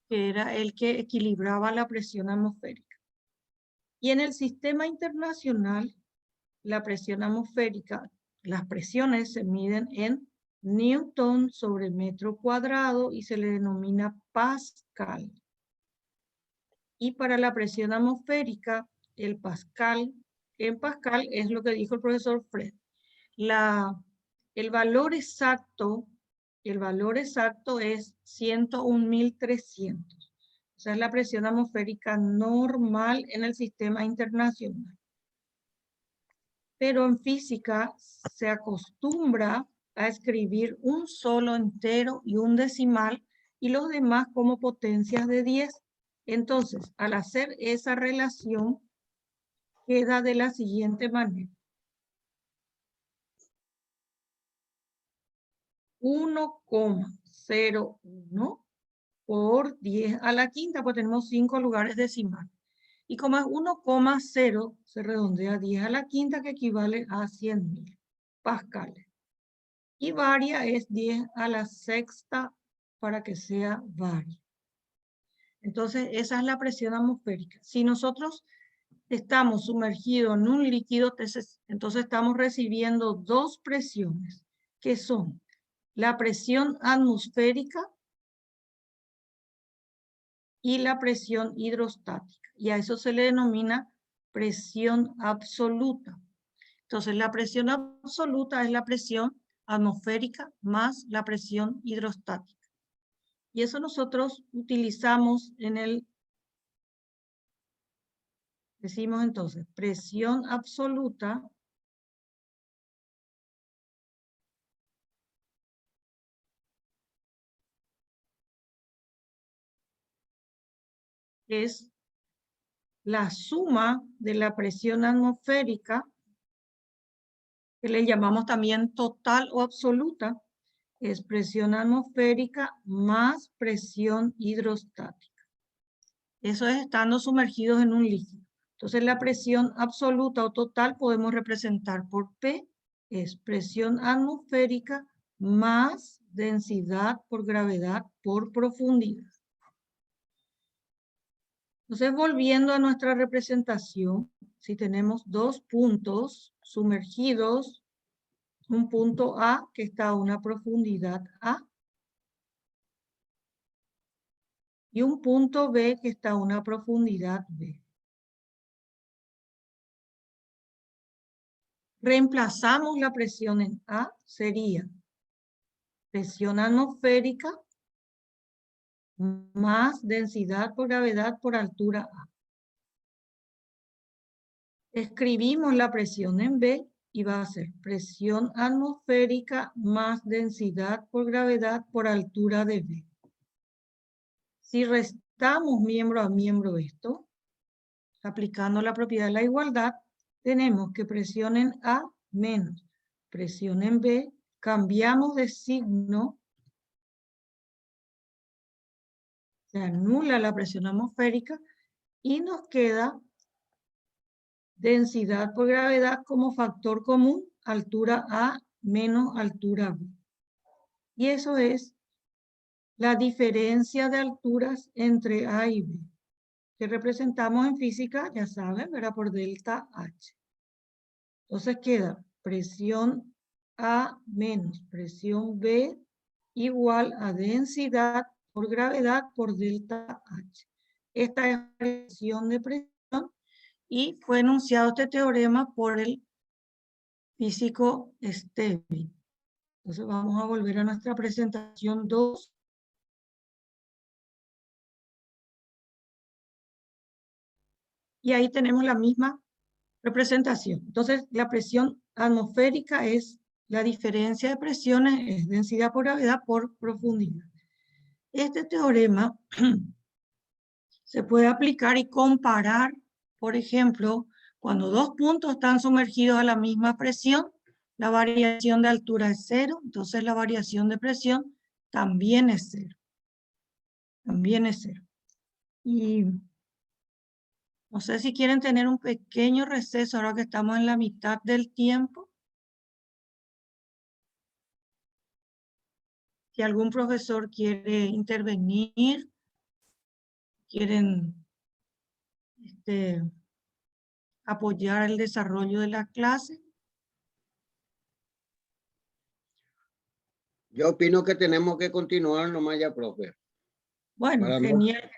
que era el que equilibraba la presión atmosférica. Y en el sistema internacional, la presión atmosférica, las presiones se miden en Newton sobre metro cuadrado y se le denomina Pascal. Y para la presión atmosférica, el Pascal, en Pascal es lo que dijo el profesor Fred. El valor exacto es 101.300. O sea, es la presión atmosférica normal en el sistema internacional. Pero en física se acostumbra a escribir un solo entero y un decimal y los demás como potencias de 10. Entonces, al hacer esa relación, queda de la siguiente manera. 1,01 por 10 a la quinta, pues tenemos 5 lugares decimales. Y como es 1,0, se redondea a 10 a la quinta, que equivale a 100.000 pascales. Y varia es 10 a la sexta para que sea varia. Entonces, esa es la presión atmosférica. Si nosotros estamos sumergidos en un líquido, entonces estamos recibiendo dos presiones, que son la presión atmosférica y la presión hidrostática. Y a eso se le denomina presión absoluta. Entonces, la presión absoluta es la presión atmosférica más la presión hidrostática. Y eso nosotros utilizamos en el, decimos entonces, presión absoluta es la suma de la presión atmosférica, que le llamamos también total o absoluta, es presión atmosférica más presión hidrostática. Eso es estando sumergidos en un líquido. Entonces la presión absoluta o total podemos representar por P, es presión atmosférica más densidad por gravedad por profundidad. Entonces, volviendo a nuestra representación, si tenemos dos puntos sumergidos, un punto A que está a una profundidad A y un punto B que está a una profundidad B. Reemplazamos la presión en A, sería presión atmosférica más densidad por gravedad por altura A. Escribimos la presión en B y va a ser presión atmosférica más densidad por gravedad por altura de B. Si restamos miembro a miembro esto, aplicando la propiedad de la igualdad, tenemos que presión en A menos presión en B, cambiamos de signo, se anula la presión atmosférica y nos queda densidad por gravedad como factor común, altura A menos altura B. Y eso es la diferencia de alturas entre A y B, que representamos en física, ya saben, ¿verdad? Por delta H. Entonces queda presión A menos presión B igual a densidad por gravedad por delta H. Esta es la relación de presión y fue enunciado este teorema por el físico Stevin. Entonces vamos a volver a nuestra presentación 2. Y ahí tenemos la misma representación. Entonces la presión atmosférica es la diferencia de presiones, es densidad por gravedad por profundidad. Este teorema se puede aplicar y comparar, por ejemplo, cuando dos puntos están sumergidos a la misma presión, la variación de altura es 0, entonces la variación de presión también es 0. También es 0. Y no sé si quieren tener un pequeño receso ahora que estamos en la mitad del tiempo. Si algún profesor quiere intervenir, quieren apoyar el desarrollo de la clase. Yo opino que tenemos que continuar nomás ya, profe. Bueno, Para no- genial.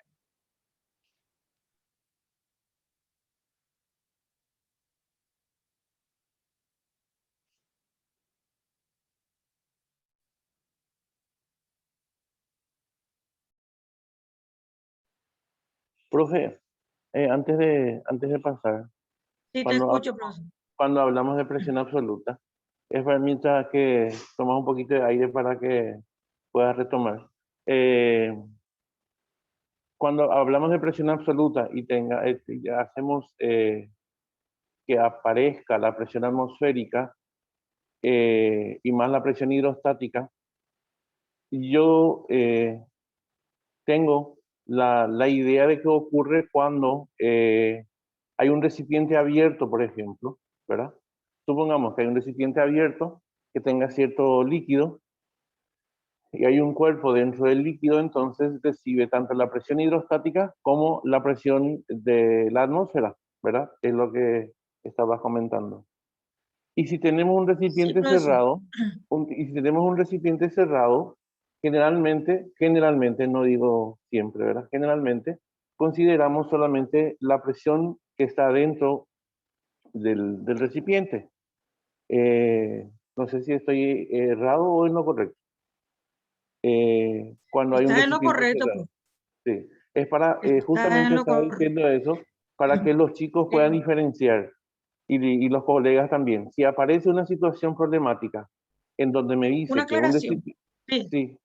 Profe, antes de pasar, Sí, te cuando, escucho, profesor. cuando hablamos de presión absoluta, es para mientras que tomas un poquito de aire para que puedas retomar. Cuando hablamos de presión absoluta y hacemos que aparezca la presión atmosférica y más la presión hidrostática, yo tengo la idea de qué ocurre cuando hay un recipiente abierto, por ejemplo, ¿verdad? Supongamos que hay un recipiente abierto que tenga cierto líquido y hay un cuerpo dentro del líquido, entonces recibe tanto la presión hidrostática como la presión de la atmósfera, ¿verdad? Es lo que estabas comentando. Y si tenemos un Sí, recipiente profesor. cerrado, generalmente, no digo siempre, ¿verdad? Generalmente consideramos solamente la presión que está dentro del recipiente. No sé si estoy errado o en lo correcto. Cuando hay un Está en lo recipiente correcto, cerrado. profe. Sí, es para, Está justamente en lo estaba correcto. diciendo eso, para que los chicos puedan diferenciar y los colegas también. Si aparece una situación problemática en donde me Una dice que un aclaración. recipiente, Sí, sí,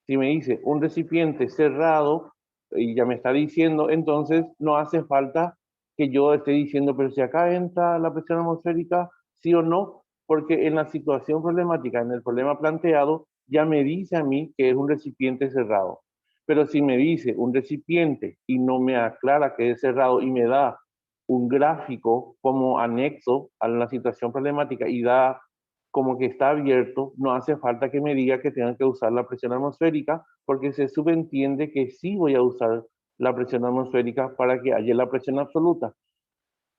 si me dice un recipiente cerrado y ya me está diciendo, entonces no hace falta que yo esté diciendo, pero si acá entra la presión atmosférica, sí o no, porque en la situación problemática, en el problema planteado, ya me dice a mí que es un recipiente cerrado. Pero si me dice un recipiente y no me aclara que es cerrado y me da un gráfico como anexo a la situación problemática y da como que está abierto, no hace falta que me diga que tengan que usar la presión atmosférica, porque se subentiende que sí voy a usar la presión atmosférica para que haya la presión absoluta.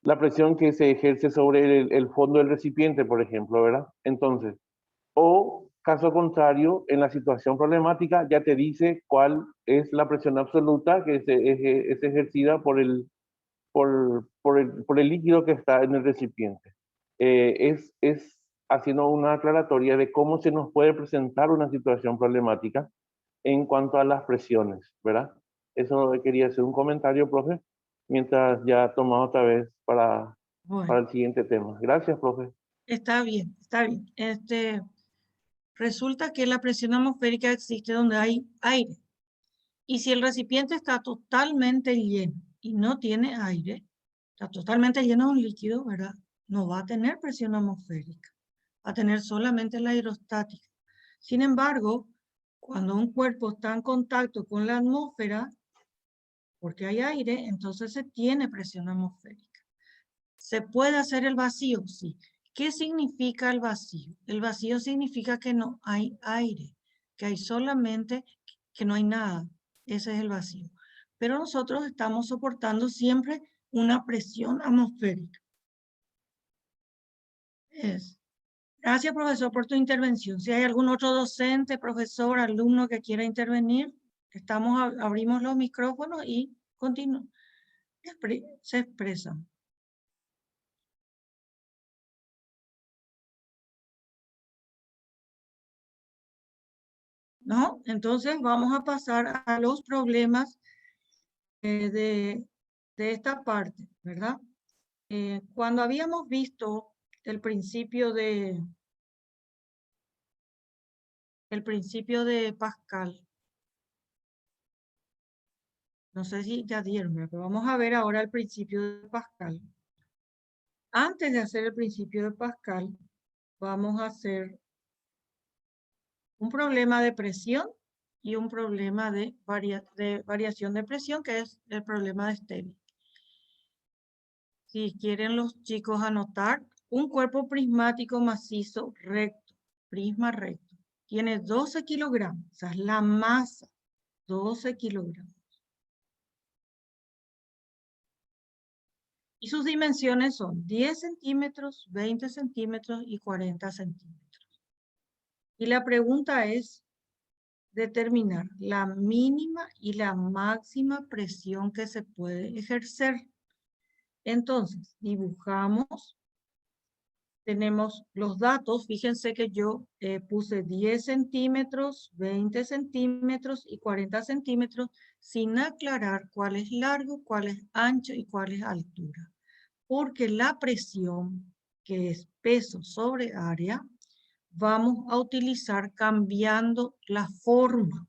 La presión que se ejerce sobre el fondo del recipiente, por ejemplo, ¿verdad? Entonces, o caso contrario, en la situación problemática ya te dice cuál es la presión absoluta que es ejercida por el líquido que está en el recipiente. Es haciendo una aclaratoria de cómo se nos puede presentar una situación problemática en cuanto a las presiones, ¿verdad? Eso quería hacer un comentario, profe, mientras ya tomamos otra vez para bueno, el siguiente tema. Gracias, profe. está bien, está bien. Resulta que la presión atmosférica existe donde hay aire. Y si el recipiente está totalmente lleno y no tiene aire, está totalmente lleno de un líquido, ¿verdad? No va a tener presión atmosférica, va a tener solamente la hidrostática. Sin embargo, cuando un cuerpo está en contacto con la atmósfera, porque hay aire, entonces se tiene presión atmosférica. ¿Se puede hacer el vacío? Sí. ¿Qué significa el vacío? El vacío significa que no hay aire, que hay solamente, que no hay nada. Ese es el vacío. Pero nosotros estamos soportando siempre una presión atmosférica. Gracias, profesor, por tu intervención. Si hay algún otro docente, profesor, alumno que quiera intervenir, abrimos los micrófonos y continuamos. Se expresan. ¿No? Entonces vamos a pasar a los problemas de esta parte, ¿verdad? Cuando habíamos visto el principio de Pascal, no sé si ya dieron, pero vamos a ver ahora el principio de Pascal. Antes de hacer el principio de Pascal, vamos a hacer un problema de presión y un problema de variación de presión, que es el problema de Stevie. Si quieren los chicos anotar, un cuerpo prismático macizo recto, prisma recto, tiene 12 kilogramos, esa es la masa, 12 kilogramos. Y sus dimensiones son 10 centímetros, 20 centímetros y 40 centímetros. Y la pregunta es determinar la mínima y la máxima presión que se puede ejercer. Entonces, dibujamos. Tenemos los datos, fíjense que yo puse 10 centímetros, 20 centímetros y 40 centímetros sin aclarar cuál es largo, cuál es ancho y cuál es altura. Porque la presión, que es peso sobre área, vamos a utilizar cambiando la forma.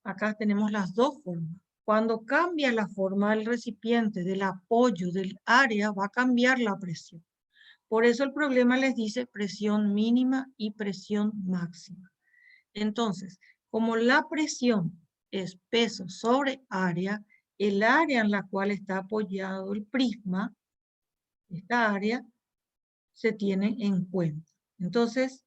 Acá tenemos las dos formas. Cuando cambia la forma del recipiente, del apoyo, del área, va a cambiar la presión. Por eso el problema les dice presión mínima y presión máxima. Entonces, como la presión es peso sobre área, el área en la cual está apoyado el prisma, esta área, se tiene en cuenta. Entonces,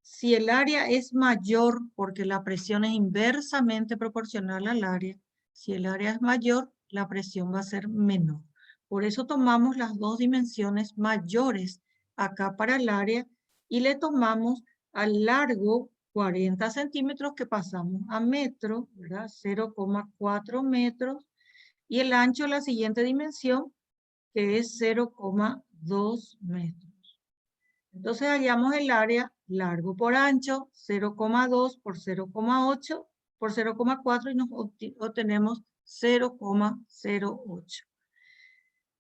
si el área es mayor, porque la presión es inversamente proporcional al área, si el área es mayor, la presión va a ser menor. Por eso tomamos las dos dimensiones mayores acá para el área y le tomamos al largo 40 centímetros que pasamos a metro, ¿verdad? 0,4 metros. Y el ancho, la siguiente dimensión, que es 0,2 metros. Entonces hallamos el área largo por ancho, 0,2 por 0,8 por 0,4 y nos obtenemos 0,08.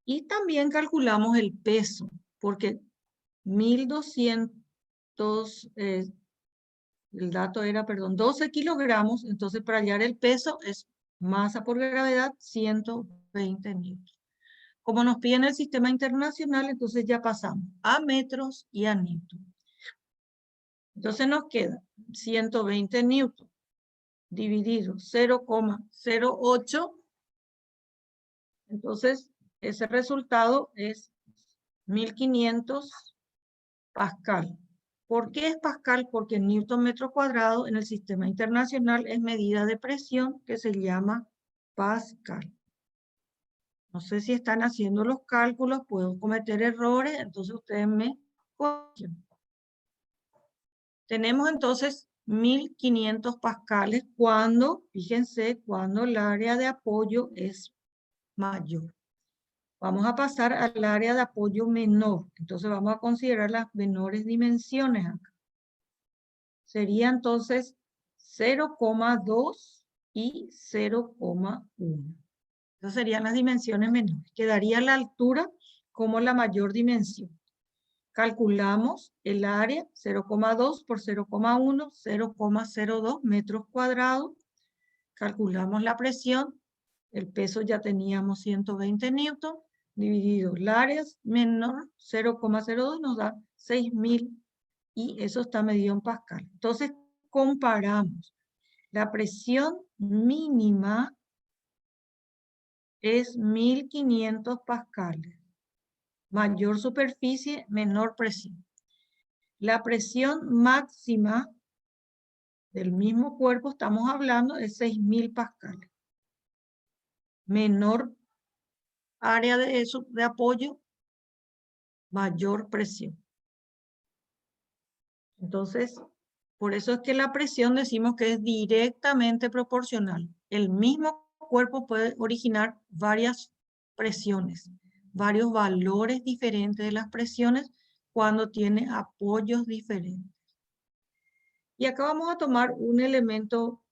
Y también calculamos el peso, porque 1200, el dato era, perdón, 12 kilogramos, entonces para hallar el peso es masa por gravedad 120 newtons. Como nos piden el sistema internacional, entonces ya pasamos a metros y a newton. Entonces nos queda 120 newton dividido 0,08. Entonces ese resultado es 1500 pascal. ¿Por qué es pascal? Porque newton metro cuadrado en el sistema internacional es medida de presión que se llama pascal. No sé si están haciendo los cálculos, puedo cometer errores, entonces ustedes me corrigen. Tenemos entonces 1500 pascales cuando, fíjense, cuando el área de apoyo es mayor. Vamos a pasar al área de apoyo menor. Entonces vamos a considerar las menores dimensiones acá. Sería entonces 0,2 y 0,1. Esas serían las dimensiones menores. Quedaría la altura como la mayor dimensión. Calculamos el área 0,2 por 0,1, 0,02 metros cuadrados. Calculamos la presión. El peso ya teníamos 120 newton. Dividido el área menor 0,02 nos da 6000 y eso está medido en pascal. Entonces comparamos. La presión mínima es 1500 pascales. Mayor superficie, menor presión. La presión máxima del mismo cuerpo, estamos hablando, de 6000 pascales. Menor área de apoyo, mayor presión. Entonces, por eso es que la presión decimos que es directamente proporcional. El mismo cuerpo puede originar varias presiones, varios valores diferentes de las presiones cuando tiene apoyos diferentes. Y acá vamos a tomar un elemento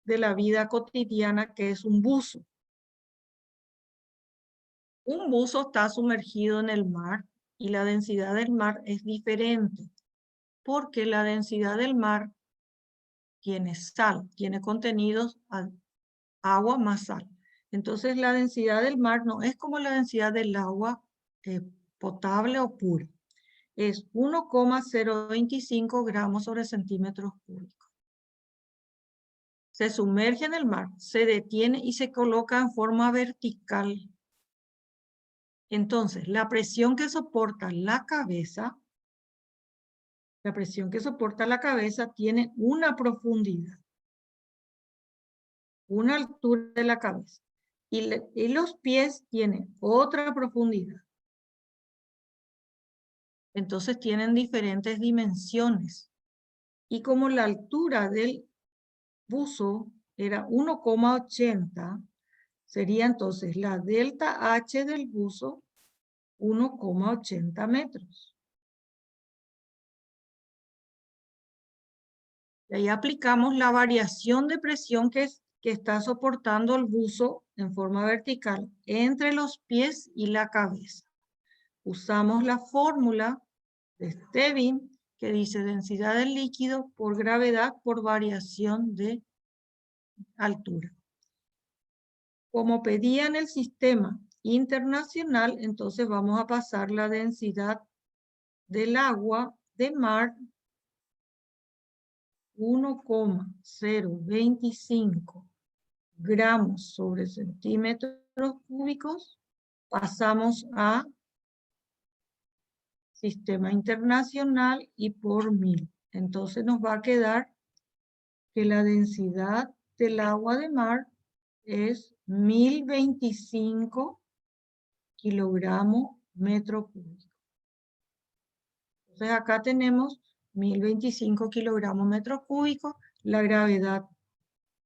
de la vida cotidiana que es un buzo. Un buzo está sumergido en el mar y la densidad del mar es diferente porque la densidad del mar tiene sal, tiene contenidos agua más sal. Entonces la densidad del mar no es como la densidad del agua potable o pura. Es 1,025 gramos sobre centímetros cúbicos. Se sumerge en el mar, se detiene y se coloca en forma vertical. Entonces, la presión que soporta la cabeza tiene una profundidad, una altura de la cabeza. Y los pies tienen otra profundidad. Entonces tienen diferentes dimensiones. Y como la altura del buzo era 1,80, sería entonces la delta H del buzo 1,80 metros. Y ahí aplicamos la variación de presión que está soportando el buzo en forma vertical entre los pies y la cabeza. Usamos la fórmula de Stevin que dice densidad del líquido por gravedad por variación de altura. Como pedían el sistema internacional, entonces vamos a pasar la densidad del agua de mar 1,025 gramos sobre centímetros cúbicos. Pasamos a sistema internacional y por 1000. Entonces nos va a quedar que la densidad del agua de mar es 1025 kilogramos metro cúbico. Entonces acá tenemos 1025 kilogramos metro cúbico, la gravedad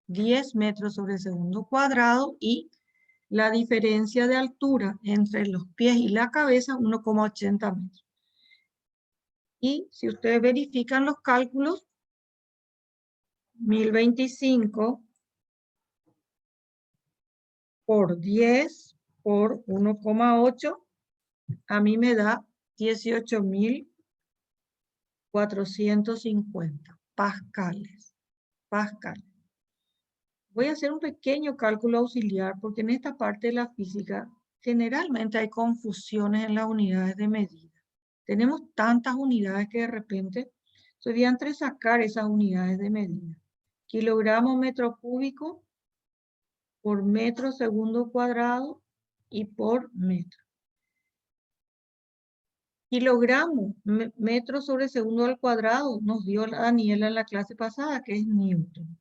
10 metros sobre segundo cuadrado y la diferencia de altura entre los pies y la cabeza 1,80 metros. Y si ustedes verifican los cálculos, 1025 por 10 por 1,8, a mí me da 18.450 pascales. Voy a hacer un pequeño cálculo auxiliar porque en esta parte de la física generalmente hay confusiones en las unidades de medida. Tenemos tantas unidades que de repente sería entre sacar esas unidades de medida. Kilogramo metro cúbico por metro segundo cuadrado y por metro. Kilogramo metro sobre segundo al cuadrado nos dio Daniela en la clase pasada, que es Newton.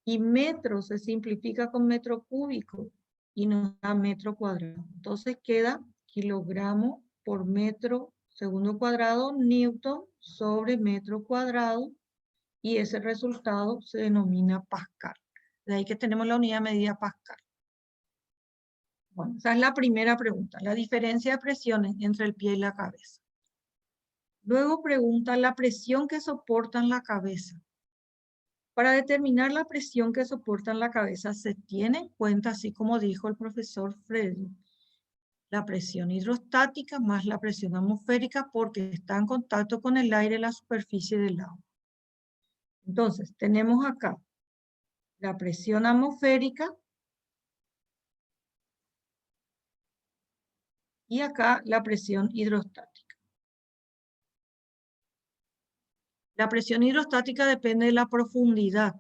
Y metro se simplifica con metro cúbico y nos da metro cuadrado. Entonces queda kilogramo por metro segundo cuadrado Newton sobre metro cuadrado y ese resultado se denomina pascal. De ahí que tenemos la unidad de medida pascal. Bueno, esa es la primera pregunta, la diferencia de presiones entre el pie y la cabeza. Luego pregunta la presión que soporta en la cabeza. Para determinar la presión que soporta en la cabeza se tiene en cuenta, así como dijo el profesor Freddy, la presión hidrostática más la presión atmosférica porque está en contacto con el aire y la superficie del agua. Entonces, tenemos acá la presión atmosférica y acá la presión hidrostática. La presión hidrostática depende de la profundidad.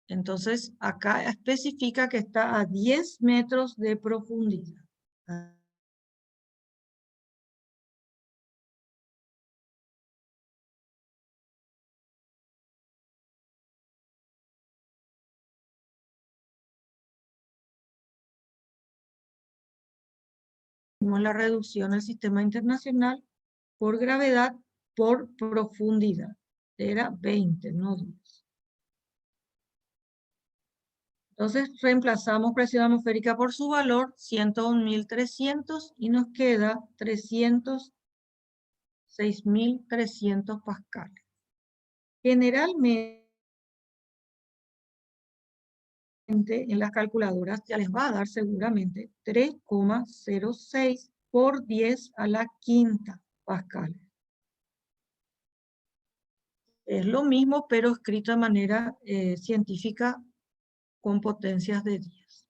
Entonces, acá especifica que está a 10 metros de profundidad. La reducción del sistema internacional por gravedad por profundidad. Era 20, no 10. Entonces reemplazamos presión atmosférica por su valor, 101.300, y nos queda 306.300 pascales. Generalmente en las calculadoras ya les va a dar seguramente 3,06 por 10 a la quinta pascales. Es lo mismo, pero escrito de manera científica con potencias de 10.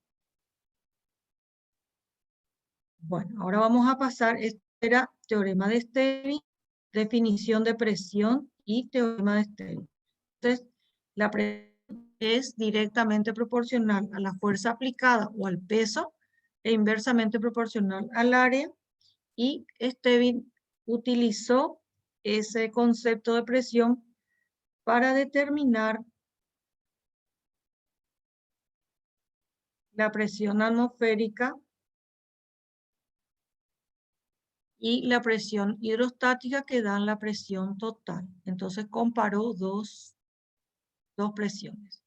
Bueno, ahora vamos a pasar, este era teorema de Stirling, definición de presión y teorema de Stirling. Entonces, la presión es directamente proporcional a la fuerza aplicada o al peso e inversamente proporcional al área, y Stirling utilizó ese concepto de presión para determinar la presión atmosférica y la presión hidrostática que dan la presión total. Entonces comparó dos presiones.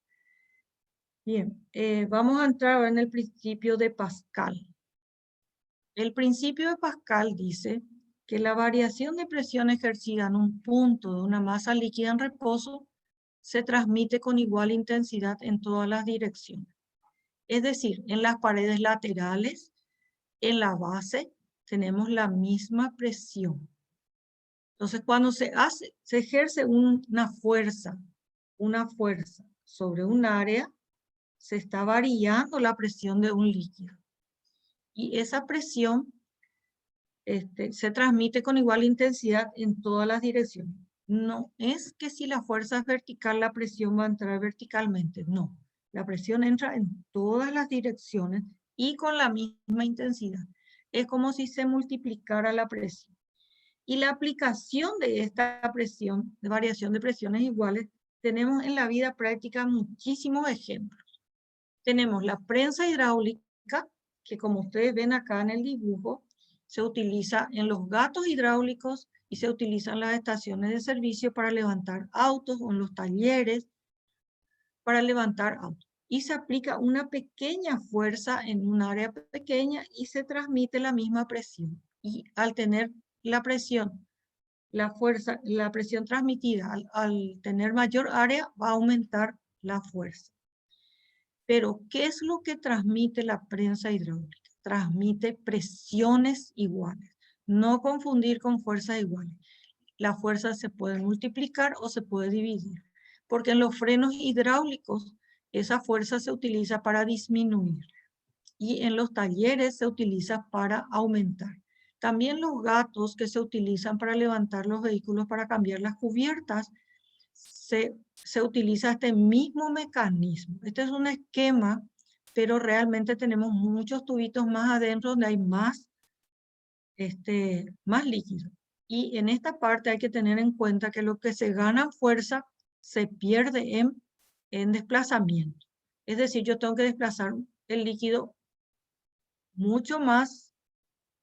Bien, vamos a entrar ahora en el principio de Pascal. El principio de Pascal dice que la variación de presión ejercida en un punto de una masa líquida en reposo se transmite con igual intensidad en todas las direcciones. Es decir, en las paredes laterales, en la base, tenemos la misma presión. Entonces, cuando se ejerce una fuerza sobre un área, se está variando la presión de un líquido. Y esa presión se transmite con igual intensidad en todas las direcciones. No es que si la fuerza es vertical, la presión va a entrar verticalmente. No, la presión entra en todas las direcciones y con la misma intensidad. Es como si se multiplicara la presión. Y la aplicación de esta presión, de variación de presiones iguales, tenemos en la vida práctica muchísimos ejemplos. Tenemos la prensa hidráulica, que como ustedes ven acá en el dibujo, se utiliza en los gatos hidráulicos y se utiliza en las estaciones de servicio para levantar autos o en los talleres para levantar autos. Y se aplica una pequeña fuerza en un área pequeña y se transmite la misma presión. Y al tener la presión, la fuerza, la presión transmitida, al tener mayor área, va a aumentar la fuerza. Pero, ¿qué es lo que transmite la prensa hidráulica? Transmite presiones iguales. No confundir con fuerzas iguales. La fuerza se puede multiplicar o se puede dividir. Porque en los frenos hidráulicos, esa fuerza se utiliza para disminuir. Y en los talleres se utiliza para aumentar. También los gatos que se utilizan para levantar los vehículos para cambiar las cubiertas, se utiliza este mismo mecanismo. Este es un esquema, pero realmente tenemos muchos tubitos más adentro donde hay más líquido. Y en esta parte hay que tener en cuenta que lo que se gana en fuerza se pierde en desplazamiento. Es decir, yo tengo que desplazar el líquido mucho más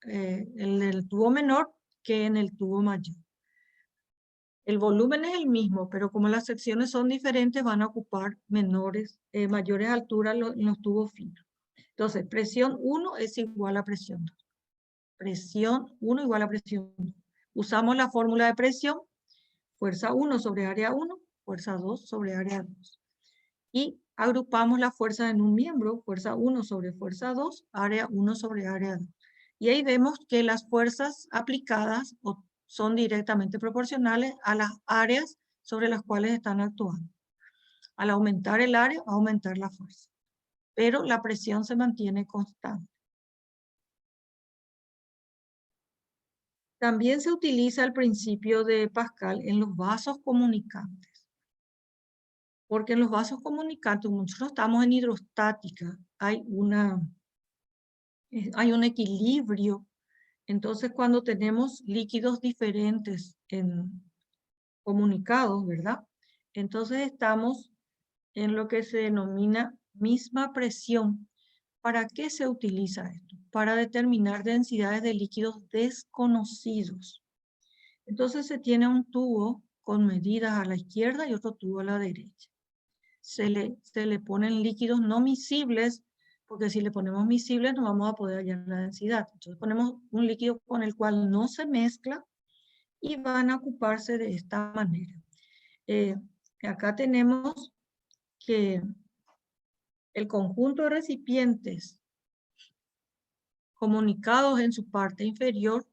en el tubo menor que en el tubo mayor. El volumen es el mismo, pero como las secciones son diferentes, van a ocupar mayores alturas en los tubos finos. Entonces, presión 1 es igual a presión 2. Presión 1 igual a presión 2. Usamos la fórmula de presión, fuerza 1 sobre área 1, fuerza 2 sobre área 2. Y agrupamos la fuerza en un miembro, fuerza 1 sobre fuerza 2, área 1 sobre área 2. Y ahí vemos que las fuerzas aplicadas son directamente proporcionales a las áreas sobre las cuales están actuando. Al aumentar el área, va a aumentar la fuerza. Pero la presión se mantiene constante. También se utiliza el principio de Pascal en los vasos comunicantes. Porque en los vasos comunicantes, nosotros estamos en hidrostática, hay un equilibrio. Entonces, cuando tenemos líquidos diferentes comunicados, ¿verdad? Entonces estamos en lo que se denomina misma presión. ¿Para qué se utiliza esto? Para determinar densidades de líquidos desconocidos. Entonces se tiene un tubo con medidas a la izquierda y otro tubo a la derecha. Se le ponen líquidos no miscibles, porque si le ponemos miscibles no vamos a poder hallar la densidad. Entonces ponemos un líquido con el cual no se mezcla y van a ocuparse de esta manera. Acá tenemos que el conjunto de recipientes comunicados en su parte inferior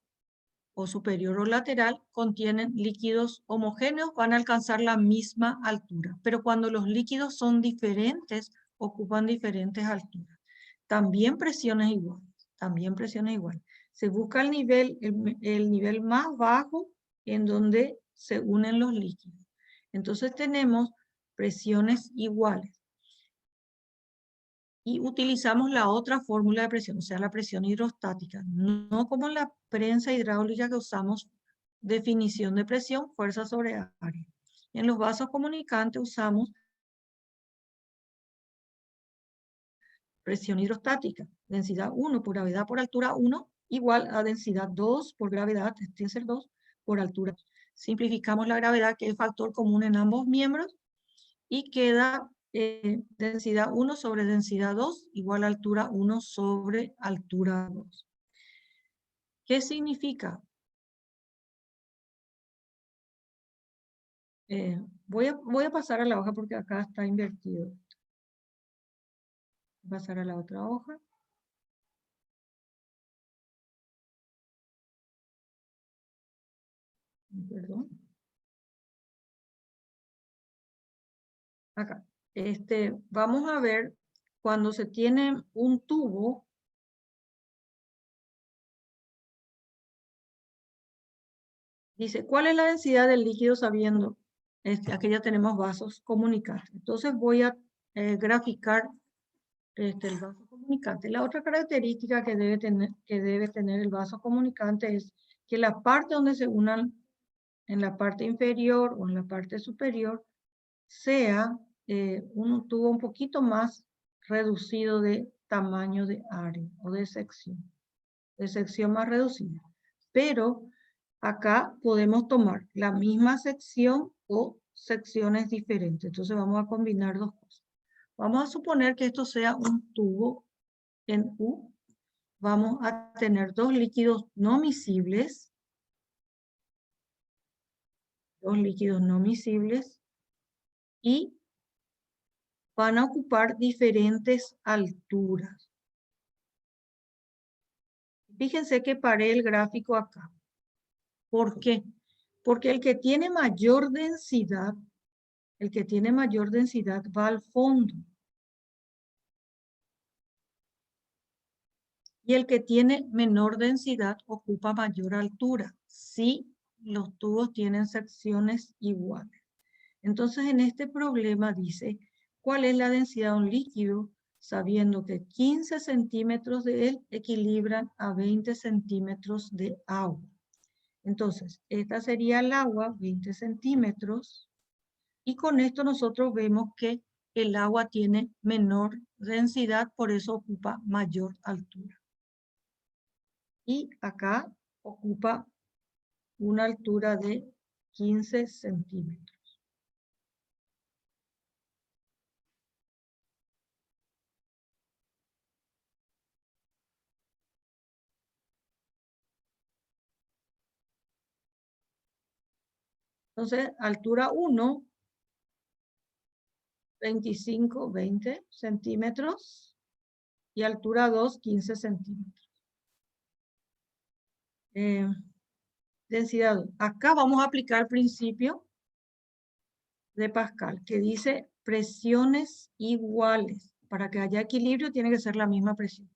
o superior o lateral contienen líquidos homogéneos, van a alcanzar la misma altura. Pero cuando los líquidos son diferentes, ocupan diferentes alturas. También presiones iguales. También presiones iguales. Se busca el nivel más bajo en donde se unen los líquidos. Entonces tenemos presiones iguales. Y utilizamos la otra fórmula de presión, o sea, la presión hidrostática. No como la prensa hidráulica que usamos definición de presión, fuerza sobre área. En los vasos comunicantes usamos presión hidrostática, densidad 1 por gravedad por altura 1, igual a densidad 2 por gravedad, este es el 2, por altura. Simplificamos la gravedad, que es factor común en ambos miembros, y queda densidad 1 sobre densidad 2 igual a altura 1 sobre altura 2. ¿Qué significa? Voy a pasar a la hoja porque acá está invertido. Voy a pasar a la otra hoja. Perdón. Acá. Vamos a ver cuando se tiene un tubo. Dice, ¿cuál es la densidad del líquido sabiendo? Aquí ya tenemos vasos comunicantes. Entonces voy a graficar el vaso comunicante. La otra característica que debe tener el vaso comunicante es que la parte donde se unan, en la parte inferior o en la parte superior, sea un tubo un poquito más reducido de tamaño de área o de sección más reducida. Pero acá podemos tomar la misma sección o secciones diferentes. Entonces vamos a combinar dos cosas. Vamos a suponer que esto sea un tubo en U. Vamos a tener dos líquidos no miscibles. Dos líquidos no miscibles. Y van a ocupar diferentes alturas. Fíjense que paré el gráfico acá. ¿Por qué? Porque el que tiene mayor densidad va al fondo. Y el que tiene menor densidad ocupa mayor altura, si los tubos tienen secciones iguales. Entonces, en este problema dice, ¿cuál es la densidad de un líquido? Sabiendo que 15 centímetros de él equilibran a 20 centímetros de agua. Entonces, esta sería el agua, 20 centímetros. Y con esto nosotros vemos que el agua tiene menor densidad, por eso ocupa mayor altura. Y acá ocupa una altura de 15 centímetros. Entonces, altura 1, 25, 20 centímetros. Y altura 2, 15 centímetros. Densidad 2. Acá vamos a aplicar el principio de Pascal, que dice presiones iguales. Para que haya equilibrio tiene que ser la misma presión.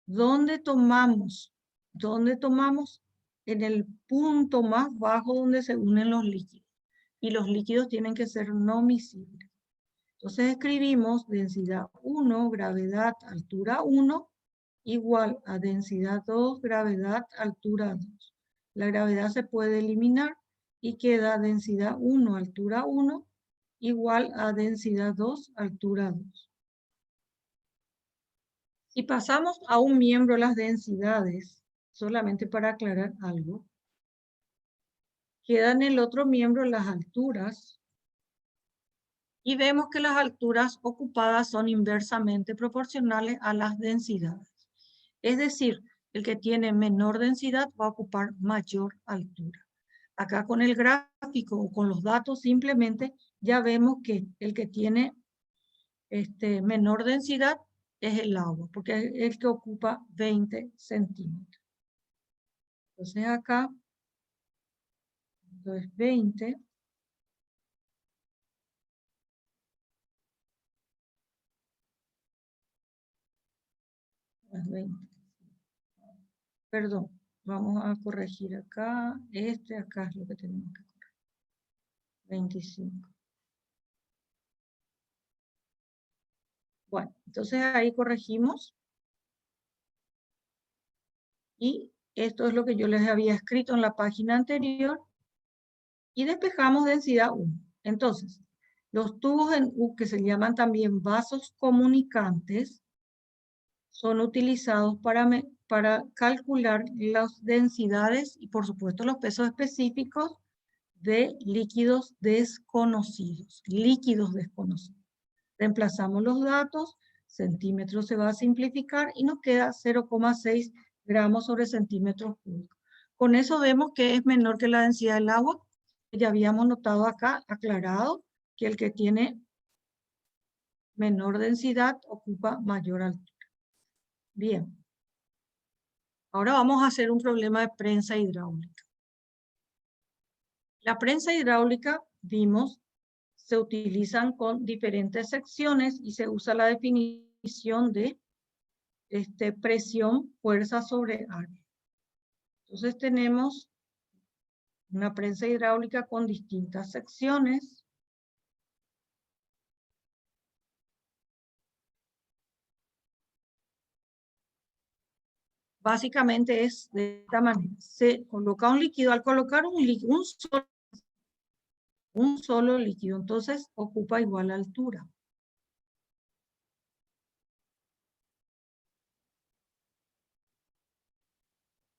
¿Dónde tomamos? ¿Dónde tomamos? En el punto más bajo donde se unen los líquidos. Y los líquidos tienen que ser no miscibles. Entonces escribimos densidad 1, gravedad, altura 1, igual a densidad 2, gravedad, altura 2. La gravedad se puede eliminar y queda densidad 1, altura 1, igual a densidad 2, altura 2. Si pasamos a un miembro las densidades, solamente para aclarar algo, queda en el otro miembro las alturas, y vemos que las alturas ocupadas son inversamente proporcionales a las densidades. Es decir, el que tiene menor densidad va a ocupar mayor altura. Acá con el gráfico o con los datos simplemente ya vemos que el que tiene menor densidad es el agua, porque es el que ocupa 20 centímetros. Entonces acá, esto es 20. Más 20. Perdón, vamos a corregir acá. Acá es lo que tenemos que corregir. 25. Bueno, entonces ahí corregimos. Y esto es lo que yo les había escrito en la página anterior. Y despejamos densidad 1. Entonces, los tubos en U, que se llaman también vasos comunicantes, son utilizados para calcular las densidades y por supuesto los pesos específicos de líquidos desconocidos. Reemplazamos los datos, centímetros se va a simplificar y nos queda 0,6 gramos sobre centímetros cúbicos. Con eso vemos que es menor que la densidad del agua. Ya habíamos notado acá, aclarado, que el que tiene menor densidad ocupa mayor altura. Bien. Ahora vamos a hacer un problema de prensa hidráulica. La prensa hidráulica, vimos, se utilizan con diferentes secciones y se usa la definición de presión, fuerza sobre área. Entonces tenemos una prensa hidráulica con distintas secciones. Básicamente es de esta manera. Se coloca un líquido, al colocar un solo líquido, entonces ocupa igual altura.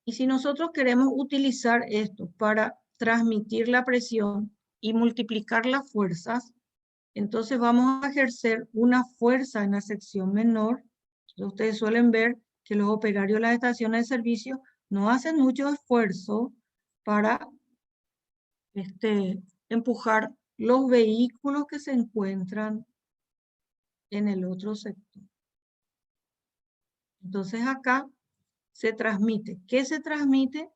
Y si nosotros queremos utilizar esto para transmitir la presión y multiplicar las fuerzas, entonces vamos a ejercer una fuerza en la sección menor. Ustedes suelen ver que los operarios de las estaciones de servicio no hacen mucho esfuerzo para empujar los vehículos que se encuentran en el otro sector. Entonces acá se transmite. ¿Qué se transmite?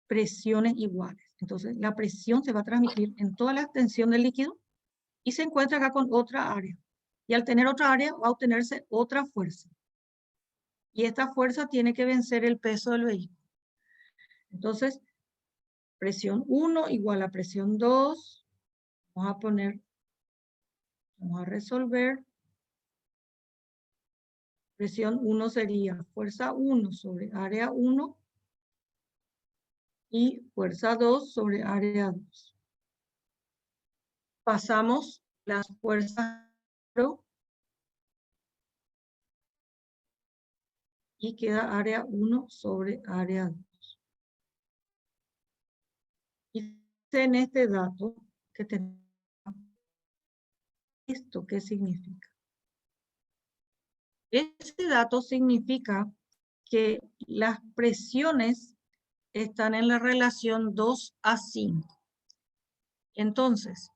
Presiones iguales. Entonces la presión se va a transmitir en toda la extensión del líquido y se encuentra acá con otra área. Y al tener otra área va a obtenerse otra fuerza. Y esta fuerza tiene que vencer el peso del vehículo. Entonces, presión 1 igual a presión 2. Vamos a resolver. Presión 1 sería fuerza 1 sobre área 1 y fuerza 2 sobre área 2. Pasamos las fuerzas y queda área 1 sobre área 2. Y en este dato que tenemos, ¿esto qué significa? Este dato significa que las presiones están en la relación 2 a 5. Entonces,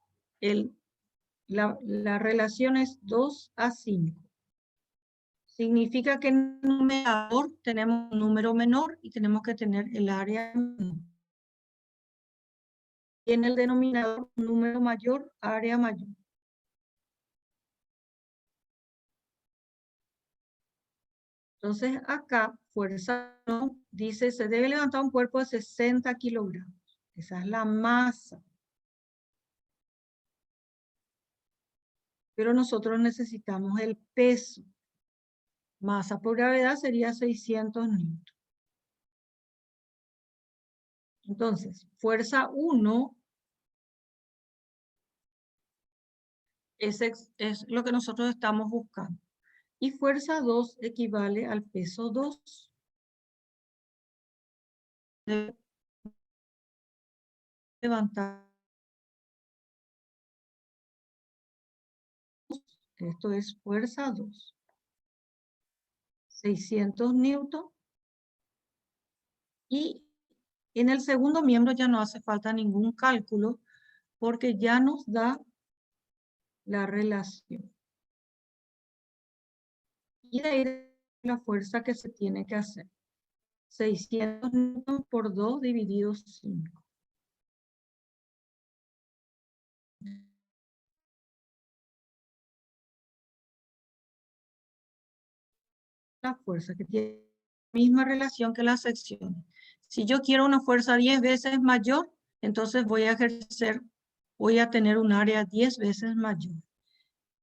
la relación es 2 a 5. Significa que en el numerador tenemos un número menor y tenemos que tener el área menor. Y en el denominador, un número mayor, área mayor. Entonces acá, fuerza 1, dice, se debe levantar un cuerpo de 60 kilogramos. Esa es la masa. Pero nosotros necesitamos el peso. Masa por gravedad sería 600 newton. Entonces, fuerza 1 es lo que nosotros estamos buscando. Y fuerza 2 equivale al peso 2. Levantar. Esto es fuerza 2. 600 newton. Y en el segundo miembro ya no hace falta ningún cálculo porque ya nos da la relación. Y de ahí la fuerza que se tiene que hacer. 600 newton por 2 dividido 5. La fuerza que tiene la misma relación que las secciones. Si yo quiero una fuerza 10 veces mayor, entonces voy a tener un área 10 veces mayor.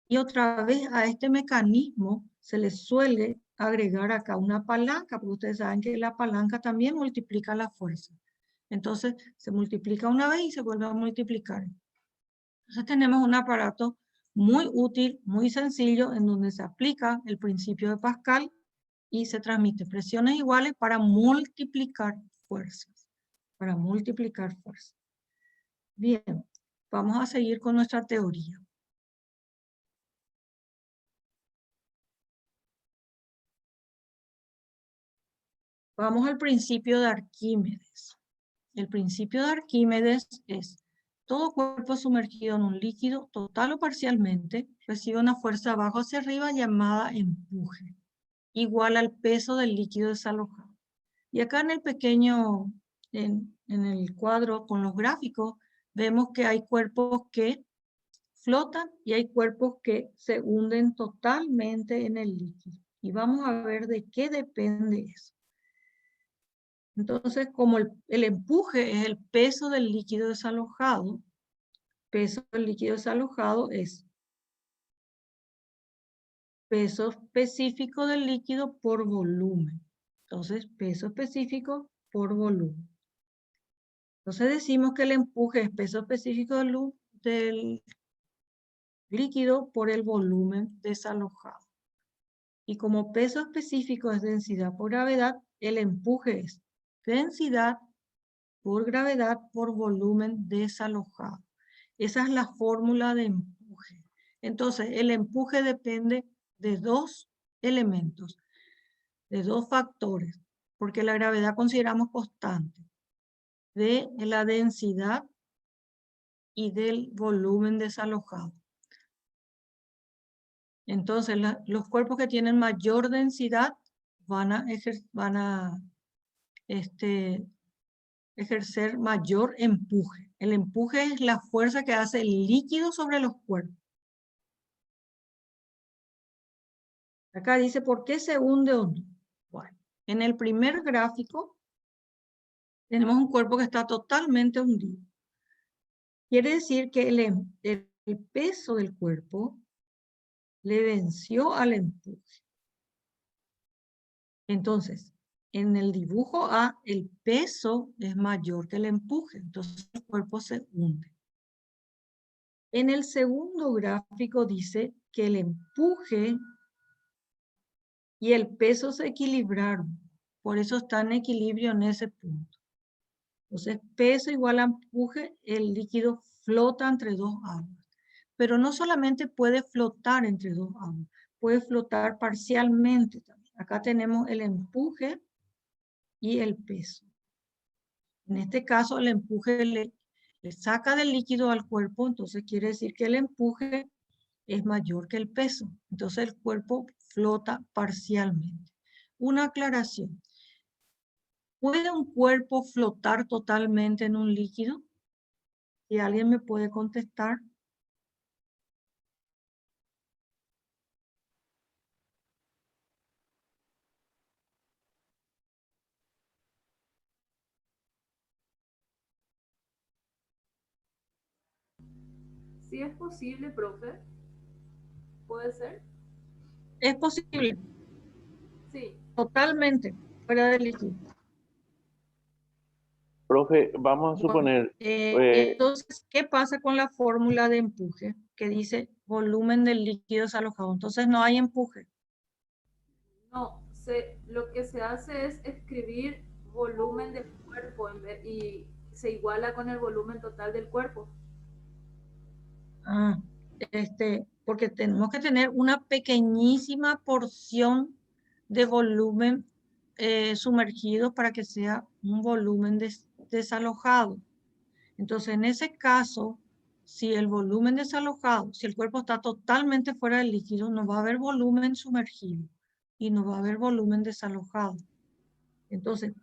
Y otra vez a este mecanismo se le suele agregar acá una palanca, porque ustedes saben que la palanca también multiplica la fuerza. Entonces se multiplica una vez y se vuelve a multiplicar. Entonces tenemos un aparato muy útil, muy sencillo, en donde se aplica el principio de Pascal y se transmite presiones iguales para multiplicar fuerzas. Para multiplicar fuerzas. Bien, vamos a seguir con nuestra teoría. Vamos al principio de Arquímedes. El principio de Arquímedes es: todo cuerpo sumergido en un líquido, total o parcialmente, recibe una fuerza abajo hacia arriba llamada empuje, igual al peso del líquido desalojado. Y acá en el pequeño, en el cuadro con los gráficos, vemos que hay cuerpos que flotan y hay cuerpos que se hunden totalmente en el líquido. Y vamos a ver de qué depende eso. Entonces, como el empuje es el peso del líquido desalojado, peso del líquido desalojado es peso específico del líquido por volumen. Entonces, peso específico por volumen. Entonces decimos que el empuje es peso específico del líquido por el volumen desalojado. Y como peso específico es densidad por gravedad, el empuje es densidad por gravedad por volumen desalojado. Esa es la fórmula de empuje. Entonces, el empuje depende de dos elementos, de dos factores, porque la gravedad consideramos constante, de la densidad y del volumen desalojado. Entonces, los cuerpos que tienen mayor densidad van a ejercer mayor empuje. El empuje es la fuerza que hace el líquido sobre los cuerpos. Acá dice, ¿por qué se hunde o no? Bueno, en el primer gráfico tenemos un cuerpo que está totalmente hundido. Quiere decir que el peso del cuerpo le venció al empuje. Entonces, en el dibujo A, el peso es mayor que el empuje. Entonces, el cuerpo se hunde. En el segundo gráfico dice que el empuje y el peso se equilibraron. Por eso está en equilibrio en ese punto. Entonces, peso igual a empuje, el líquido flota entre dos aguas. Pero no solamente puede flotar entre dos aguas, puede flotar parcialmente también. Acá tenemos el empuje y el peso. En este caso, el empuje le saca del líquido al cuerpo, entonces quiere decir que el empuje es mayor que el peso. Entonces el cuerpo flota parcialmente. Una aclaración. ¿Puede un cuerpo flotar totalmente en un líquido? Si alguien me puede contestar. Sí es posible, profe. ¿Puede ser? Es posible, Sí. totalmente, fuera del líquido. Profe, vamos a suponer, Entonces, ¿qué pasa con la fórmula de empuje? Que dice volumen del líquido desalojado. Entonces no hay empuje. No, lo que se hace es escribir volumen del cuerpo y se iguala con el volumen total del cuerpo. Ah, porque tenemos que tener una pequeñísima porción de volumen sumergido para que sea un volumen desalojado. Entonces, en ese caso, si el volumen desalojado, si el cuerpo está totalmente fuera del líquido, no va a haber volumen sumergido y no va a haber volumen desalojado. Entonces,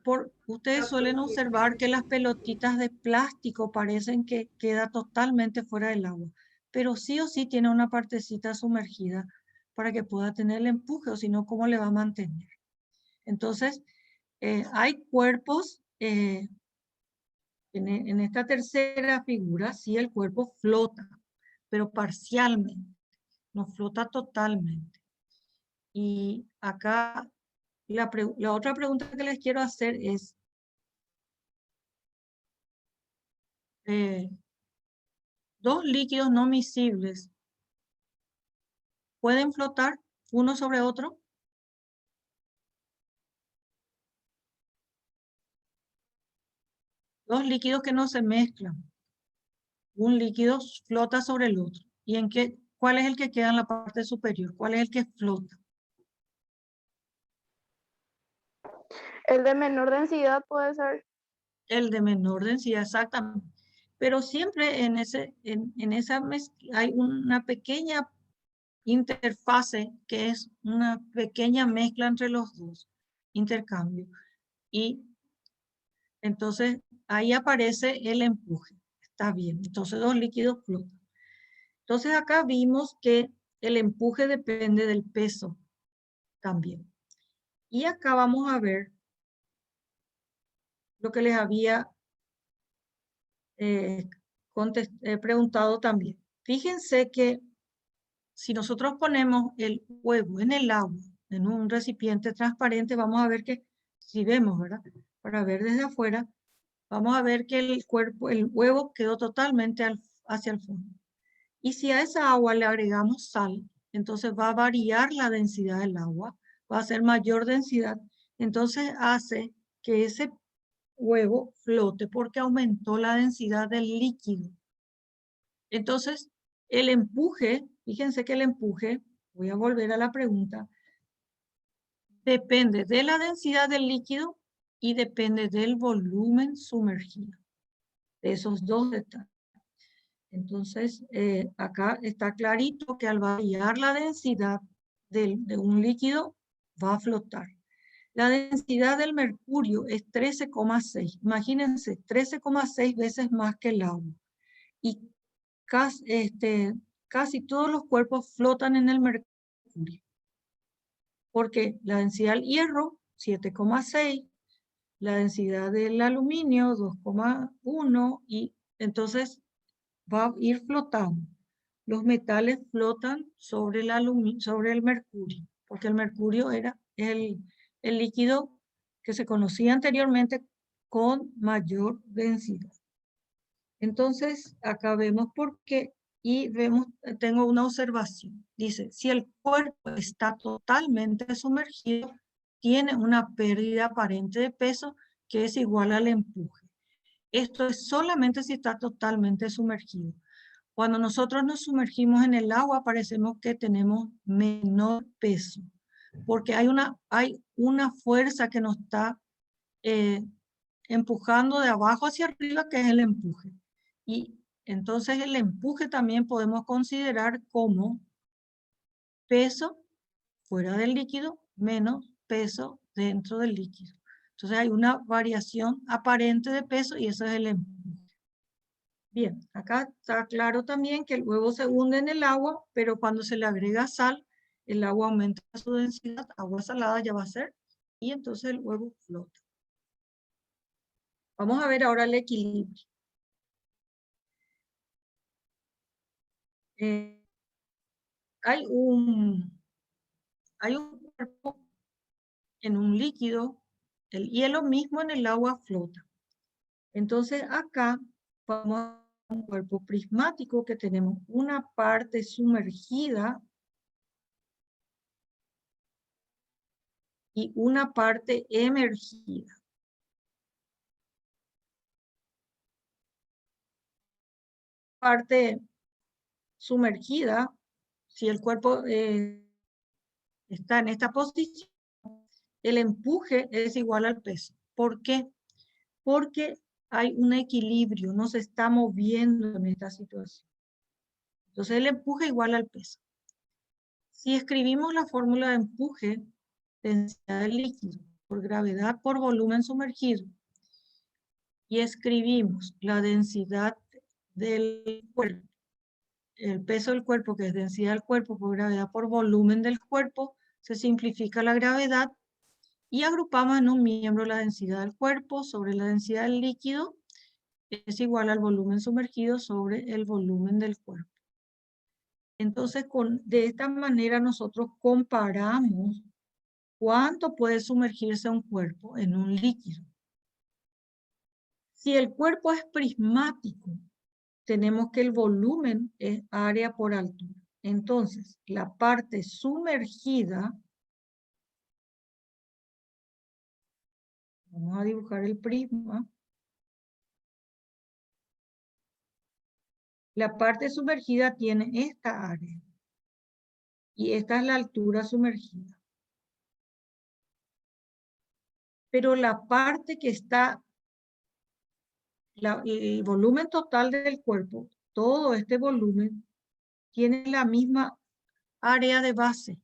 ustedes suelen observar que las pelotitas de plástico parecen que queda totalmente fuera del agua, pero sí o sí tiene una partecita sumergida para que pueda tener el empuje, o si no, ¿cómo le va a mantener? Entonces, hay cuerpos, en esta tercera figura, sí el cuerpo flota, pero parcialmente, no flota totalmente. Y acá la otra pregunta que les quiero hacer es, dos líquidos no miscibles pueden flotar uno sobre otro. Dos líquidos que no se mezclan. Un líquido flota sobre el otro. ¿Y cuál es el que queda en la parte superior? ¿Cuál es el que flota? El de menor densidad puede ser. El de menor densidad, exactamente. Pero siempre en esa mezcla hay una pequeña interfase que es una pequeña mezcla entre los dos, intercambio. Y entonces ahí aparece el empuje. Está bien. Entonces dos líquidos flotan. Entonces acá vimos que el empuje depende del peso también. Y acá vamos a ver lo que les había preguntado también. Fíjense que si nosotros ponemos el huevo en el agua, en un recipiente transparente, vamos a ver que, si vemos, ¿verdad? Para ver desde afuera, vamos a ver que el huevo quedó totalmente hacia el fondo. Y si a esa agua le agregamos sal, entonces va a variar la densidad del agua, va a ser mayor densidad, entonces hace que ese huevo flote porque aumentó la densidad del líquido. Entonces, el empuje, fíjense que el empuje, voy a volver a la pregunta, depende de la densidad del líquido y depende del volumen sumergido. De esos dos detalles. Entonces, acá está clarito que al variar la densidad de un líquido, va a flotar. La densidad del mercurio es 13,6. Imagínense, 13,6 veces más que el agua. Y casi todos los cuerpos flotan en el mercurio. Porque la densidad del hierro, 7,6. La densidad del aluminio, 2,1. Y entonces va a ir flotando. Los metales flotan sobre el mercurio, porque el mercurio era el líquido que se conocía anteriormente con mayor densidad. Entonces, acá vemos por qué, y vemos, tengo una observación. Dice, si el cuerpo está totalmente sumergido, tiene una pérdida aparente de peso que es igual al empuje. Esto es solamente si está totalmente sumergido. Cuando nosotros nos sumergimos en el agua, parecemos que tenemos menor peso, porque hay una fuerza que nos está empujando de abajo hacia arriba, que es el empuje. Y entonces el empuje también podemos considerar como peso fuera del líquido menos peso dentro del líquido. Entonces hay una variación aparente de peso y eso es el empuje. Bien, acá está claro también que el huevo se hunde en el agua, pero cuando se le agrega sal, el agua aumenta su densidad, agua salada ya va a ser, y entonces el huevo flota. Vamos a ver ahora el equilibrio. Hay un cuerpo en un líquido, el hielo mismo en el agua flota. Entonces acá vamos a un cuerpo prismático que tenemos una parte sumergida y una parte emergida. Parte sumergida, si el cuerpo está en esta posición, el empuje es igual al peso. ¿Por qué? Porque hay un equilibrio, no se está moviendo en esta situación. Entonces el empuje igual al peso. Si escribimos la fórmula de empuje, densidad del líquido por gravedad por volumen sumergido, y escribimos la densidad del cuerpo, el peso del cuerpo, que es densidad del cuerpo por gravedad por volumen del cuerpo, se simplifica la gravedad y agrupamos en un miembro la densidad del cuerpo sobre la densidad del líquido, es igual al volumen sumergido sobre el volumen del cuerpo. Entonces, de esta manera nosotros comparamos cuánto puede sumergirse un cuerpo en un líquido. Si el cuerpo es prismático, tenemos que el volumen es área por altura. Entonces, la parte sumergida, vamos a dibujar el prisma. La parte sumergida tiene esta área. Y esta es la altura sumergida. Pero la parte que está, el volumen total del cuerpo, todo este volumen, tiene la misma área de base.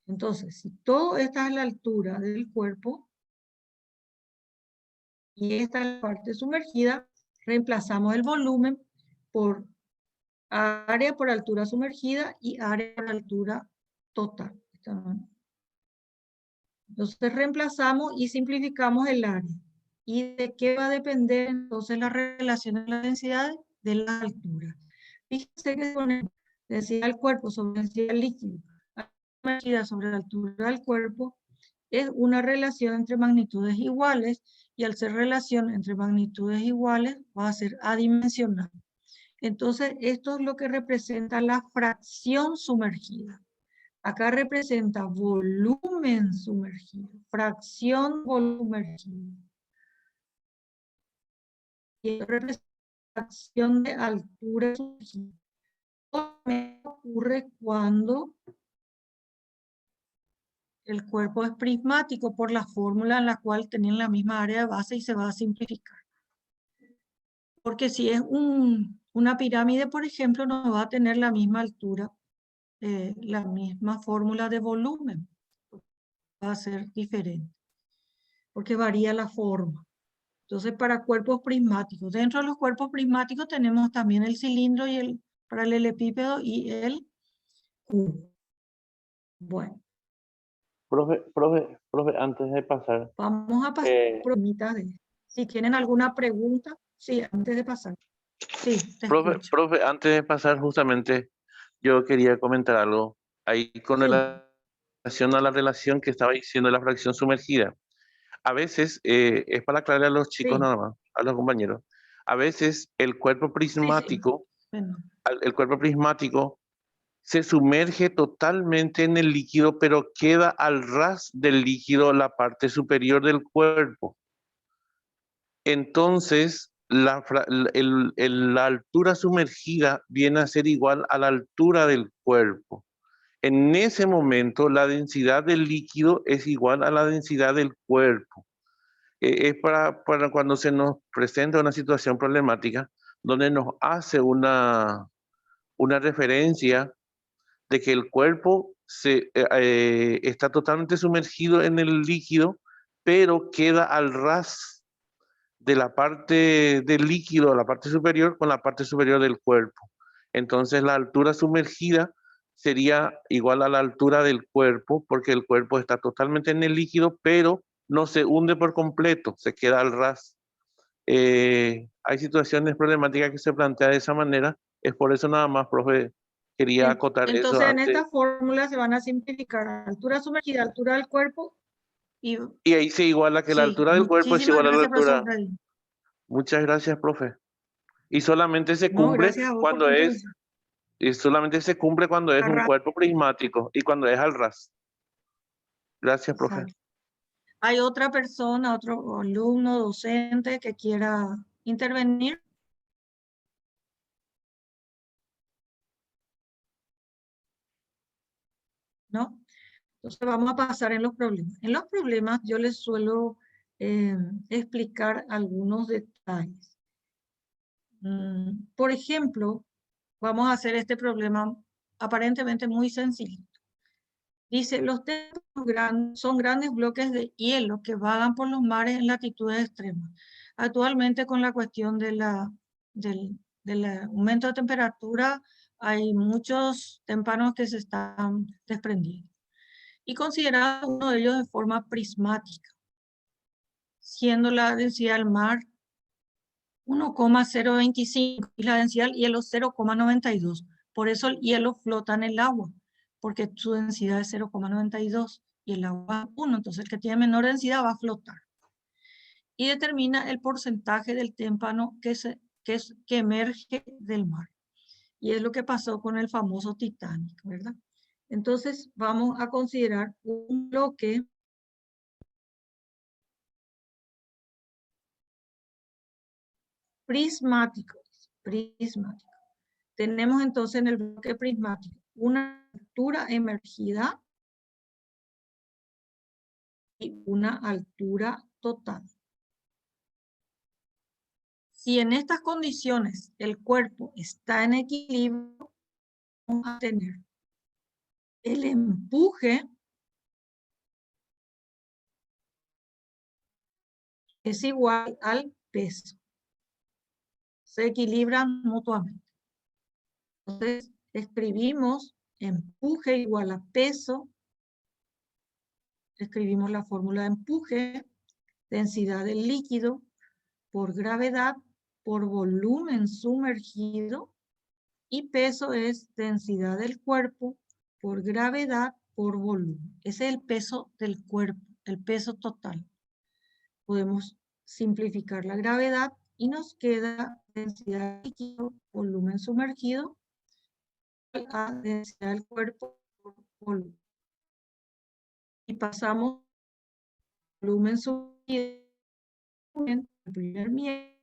Entonces, si todo esta es la altura del cuerpo, y esta es la parte sumergida, reemplazamos el volumen por área por altura sumergida y área por altura total. Entonces reemplazamos y simplificamos el área. ¿Y de qué va a depender entonces la relación de las densidades? De la altura. Fíjense que densidad del cuerpo sobre densidad del líquido, sumergida sobre la altura del cuerpo, es una relación entre magnitudes iguales, y al ser relación entre magnitudes iguales va a ser adimensional. Entonces, esto es lo que representa la fracción sumergida. Acá representa volumen sumergido, fracción volumen sumergido. Y esto representa fracción de altura sumergida. Esto ocurre cuando el cuerpo es prismático por la fórmula en la cual tienen la misma área de base y se va a simplificar. Porque si es una pirámide, por ejemplo, no va a tener la misma altura, la misma fórmula de volumen. Va a ser diferente, porque varía la forma. Entonces, para cuerpos prismáticos, dentro de los cuerpos prismáticos tenemos también el cilindro y el paralelepípedo y el cubo. Bueno. Profe, antes de pasar. Vamos a pasar por mitad de. Si tienen alguna pregunta, sí, antes de pasar. Sí, te escucho. Profe, antes de pasar justamente, yo quería comentar algo ahí con Sí. relación a la relación que estaba diciendo la fracción sumergida. A veces, es para aclarar a los chicos Sí. nada más, a los compañeros, a veces el cuerpo prismático, Bueno, el cuerpo prismático se sumerge totalmente en el líquido, pero queda al ras del líquido la parte superior del cuerpo. Entonces, la altura sumergida viene a ser igual a la altura del cuerpo. En ese momento, la densidad del líquido es igual a la densidad del cuerpo. Es para cuando se nos presenta una situación problemática donde nos hace una referencia de que el cuerpo está totalmente sumergido en el líquido, pero queda al ras de la parte del líquido, la parte superior, con la parte superior del cuerpo. Entonces la altura sumergida sería igual a la altura del cuerpo, porque el cuerpo está totalmente en el líquido, pero no se hunde por completo, se queda al ras. Hay situaciones problemáticas que se plantean de esa manera, es por eso nada más, profe, quería acotar eso entonces, en antes. esta fórmula se van a simplificar altura sumergida, altura del cuerpo y ahí se iguala que la sí, altura del cuerpo es muchísimas igual a la gracias, altura. profesor Freddy. Muchas gracias, profe. Y solamente se No, cumple gracias a vos por cuando tu es, intervención. y solamente se cumple cuando es un cuerpo prismático y cuando es al ras. Gracias, profe. Exacto. ¿Hay otra persona, otro alumno, docente que quiera intervenir? ¿No? Entonces vamos a pasar en los problemas. En los problemas yo les suelo explicar algunos detalles. Por ejemplo, vamos a hacer este problema aparentemente muy sencillo. Dice, los templos son grandes bloques de hielo que vagan por los mares en latitudes extremas. Actualmente con la cuestión del aumento de temperatura hay muchos témpanos que se están desprendiendo. Y considerado uno de ellos de forma prismática, siendo la densidad del mar 1,025 y la densidad del hielo 0,92. Por eso el hielo flota en el agua, porque su densidad es 0,92 y el agua es 1, entonces el que tiene menor densidad va a flotar. Y determina el porcentaje del témpano que emerge del mar. Y es lo que pasó con el famoso Titanic, ¿verdad? Entonces vamos a considerar un bloque prismático. Tenemos entonces en el bloque prismático una altura emergida y una altura total. Si en estas condiciones el cuerpo está en equilibrio, vamos a tener el empuje es igual al peso. Se equilibran mutuamente. Entonces, escribimos empuje igual a peso. Escribimos la fórmula de empuje, densidad del líquido por gravedad por volumen sumergido y peso es densidad del cuerpo por gravedad por volumen. Ese es el peso del cuerpo, el peso total. Podemos simplificar la gravedad y nos queda densidad líquido, volumen sumergido, a densidad del cuerpo por volumen. Y pasamos volumen sumergido en el primer miembro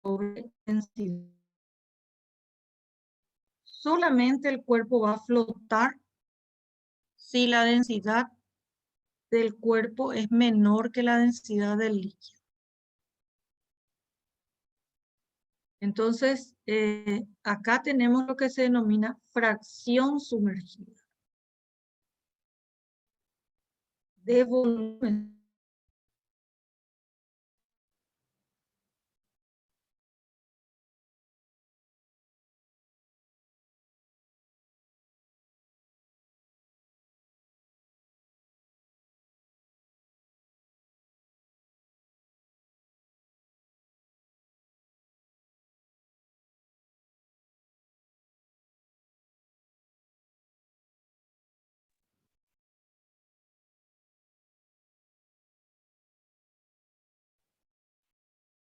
sobre densidad. Solamente el cuerpo va a flotar si la densidad del cuerpo es menor que la densidad del líquido. Entonces, acá tenemos lo que se denomina fracción sumergida de volumen.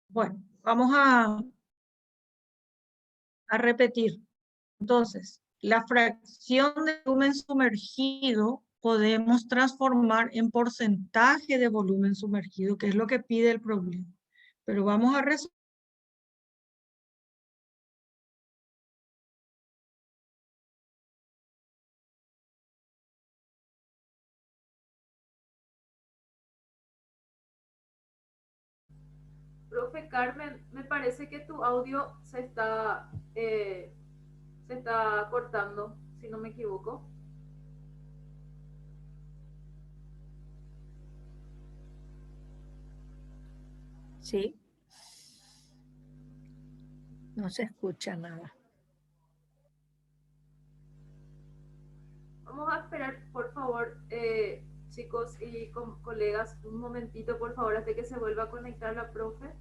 Bueno, vamos a repetir. Entonces, la fracción de volumen sumergido podemos transformar en porcentaje de volumen sumergido, que es lo que pide el problema. Pero vamos a resolver. Profe Carmen, me parece que tu audio se está cortando, si no me equivoco. Sí. No se escucha nada. Vamos a esperar, por favor, chicos y colegas, un momentito, por favor, hasta que se vuelva a conectar la profe.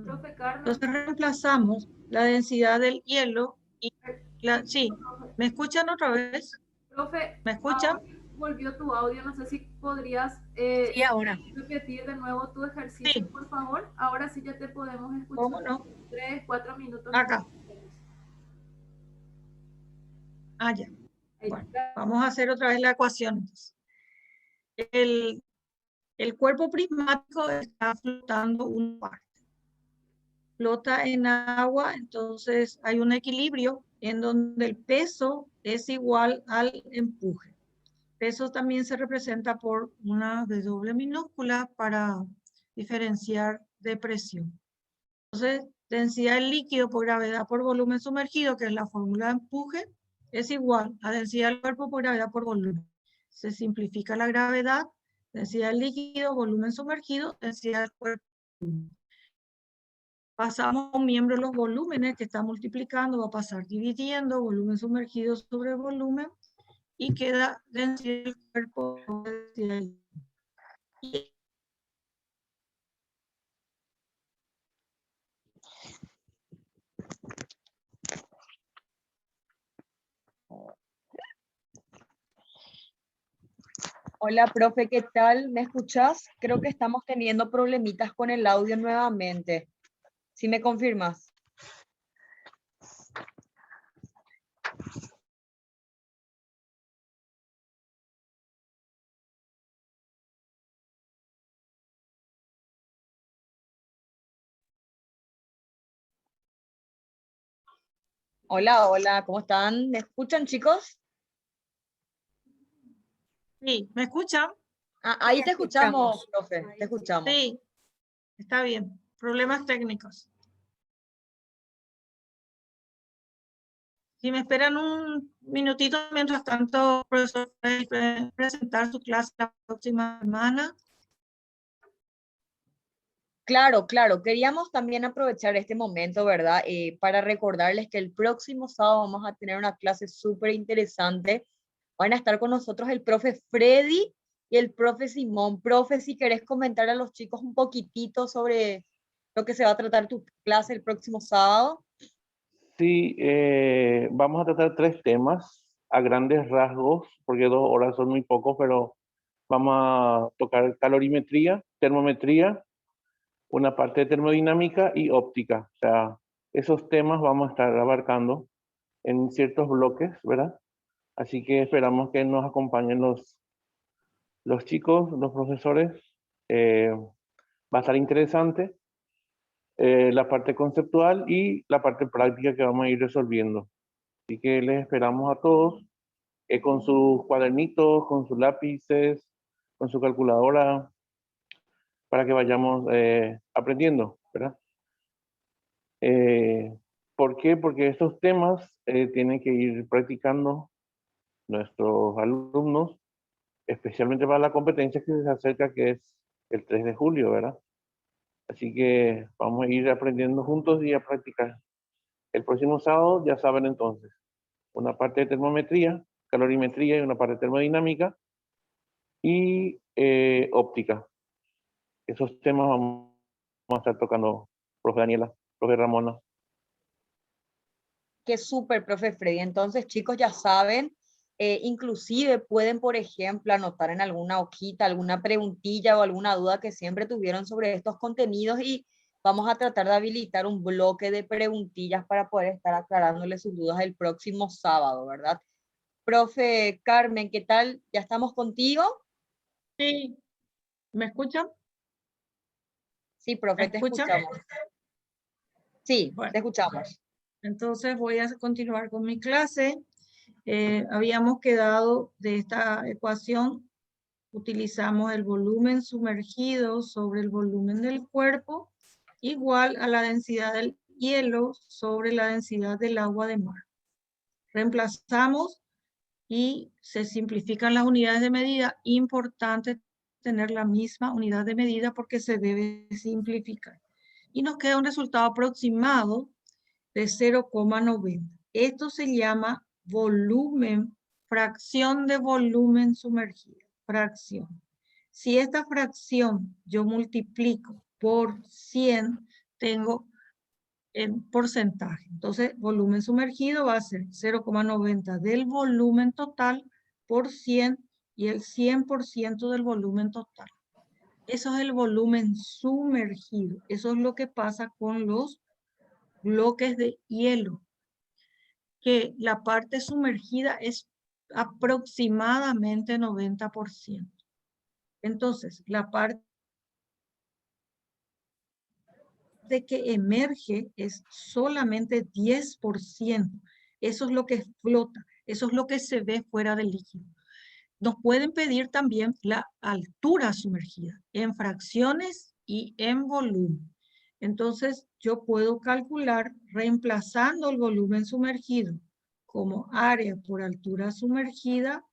Profe Carmen. Entonces reemplazamos la densidad del hielo y sí, ¿me escuchan otra vez? Profe, ¿Me escuchan? Volvió tu audio, no sé si podrías Sí, ahora. repetir de nuevo tu ejercicio, Sí. por favor. Ahora sí ya te podemos escuchar. ¿Cómo no? 3, 4 minutos. Acá. Ah, ya. Bueno, vamos a hacer otra vez la ecuación. Entonces. El cuerpo prismático está flotando una parte. Flota en agua, entonces hay un equilibrio en donde el peso es igual al empuje. Peso también se representa por una W minúscula para diferenciar de presión. Entonces, densidad del líquido por gravedad por volumen sumergido, que es la fórmula de empuje, es igual a densidad del cuerpo por gravedad por volumen. Se simplifica la gravedad, densidad del líquido, volumen sumergido, densidad del cuerpo. Pasamos a un miembro de los volúmenes que está multiplicando, va a pasar dividiendo volumen sumergido sobre volumen y queda densidad del cuerpo. Densidad del líquido. Hola, profe, ¿qué tal? ¿Me escuchás? Creo que estamos teniendo problemitas con el audio nuevamente. ¿Sí me confirmas? Hola, hola, ¿cómo están? ¿Me escuchan, chicos? Sí, ¿me escuchan? Ah, ahí Sí, te escuchamos, escuchamos. profe, te escuchamos. Sí, está bien. Problemas técnicos. Si me esperan un minutito, mientras tanto, profesor, puede presentar su clase la próxima semana. Claro, claro. Queríamos también aprovechar este momento, ¿verdad? Para recordarles que el próximo sábado vamos a tener una clase súper interesante. Van a estar con nosotros el profe Freddy y el profe Simón. Profe, si querés comentar a los chicos un poquitito sobre lo que se va a tratar tu clase el próximo sábado. Sí, vamos a tratar 3 temas a grandes rasgos, porque 2 horas son muy poco, pero vamos a tocar calorimetría, termometría, una parte de termodinámica y óptica. O sea, esos temas vamos a estar abarcando en ciertos bloques, ¿verdad? Así que esperamos que nos acompañen los chicos, los profesores. Va a estar interesante la parte conceptual y la parte práctica que vamos a ir resolviendo. Así que les esperamos a todos con sus cuadernitos, con sus lápices, con su calculadora, para que vayamos aprendiendo, ¿verdad? ¿Por qué? Porque estos temas tienen que ir practicando nuestros alumnos, especialmente para la competencia que se acerca, que es el 3 de julio, ¿verdad? Así que vamos a ir aprendiendo juntos y a practicar. El próximo sábado, ya saben entonces, una parte de termometría, calorimetría y una parte de termodinámica y óptica. Esos temas vamos a estar tocando, profe Daniela, profe Ramona. Qué súper, profe Freddy. Entonces, chicos, ya saben, inclusive pueden, por ejemplo, anotar en alguna hojita alguna preguntilla o alguna duda que siempre tuvieron sobre estos contenidos y vamos a tratar de habilitar un bloque de preguntillas para poder estar aclarándoles sus dudas el próximo sábado, ¿verdad? Profe Carmen, ¿qué tal? ¿Ya estamos contigo? Sí, ¿me escuchan? Sí, profe, ¿Me te escuchan? escuchamos. Sí, Bueno, te escuchamos. entonces voy a continuar con mi clase. Habíamos quedado de esta ecuación, utilizamos el volumen sumergido sobre el volumen del cuerpo igual a la densidad del hielo sobre la densidad del agua de mar. Reemplazamos y se simplifican las unidades de medida. Importante tener la misma unidad de medida porque se debe simplificar. Y nos queda un resultado aproximado de 0,90. Esto se llama volumen, fracción de volumen sumergido, fracción. Si esta fracción yo multiplico por 100, tengo en porcentaje. Entonces, volumen sumergido va a ser 0,90 del volumen total por 100 y el 100% del volumen total. Eso es el volumen sumergido. Eso es lo que pasa con los bloques de hielo, que la parte sumergida es aproximadamente 90%. Entonces, la parte que emerge es solamente 10%. Eso es lo que flota, eso es lo que se ve fuera del líquido. Nos pueden pedir también la altura sumergida en fracciones y en volumen. Entonces, yo puedo calcular reemplazando el volumen sumergido como área por altura sumergida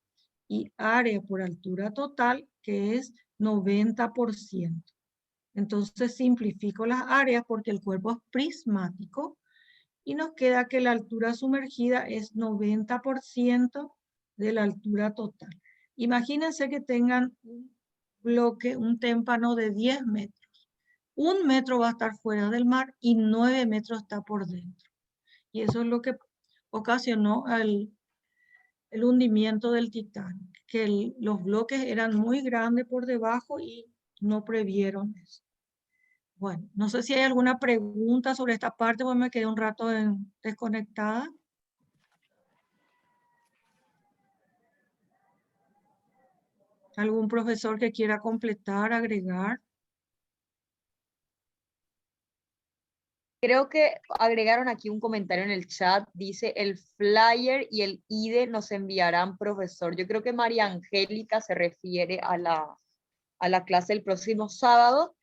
y área por altura total, que es 90%. Entonces simplifico las áreas porque el cuerpo es prismático y nos queda que la altura sumergida es 90% de la altura total. Imagínense que tengan un bloque, un témpano de 10 metros. 1 metro va a estar fuera del mar y 9 metros está por dentro. Y eso es lo que ocasionó el hundimiento del Titanic, que los bloques eran muy grandes por debajo y no previeron eso. Bueno, no sé si hay alguna pregunta sobre esta parte, porque me quedé un rato desconectada. ¿Algún profesor que quiera completar, agregar? Creo que agregaron aquí un comentario en el chat, dice el flyer y el IDE nos enviarán, profesor. Yo creo que María Angélica se refiere a la clase el próximo sábado.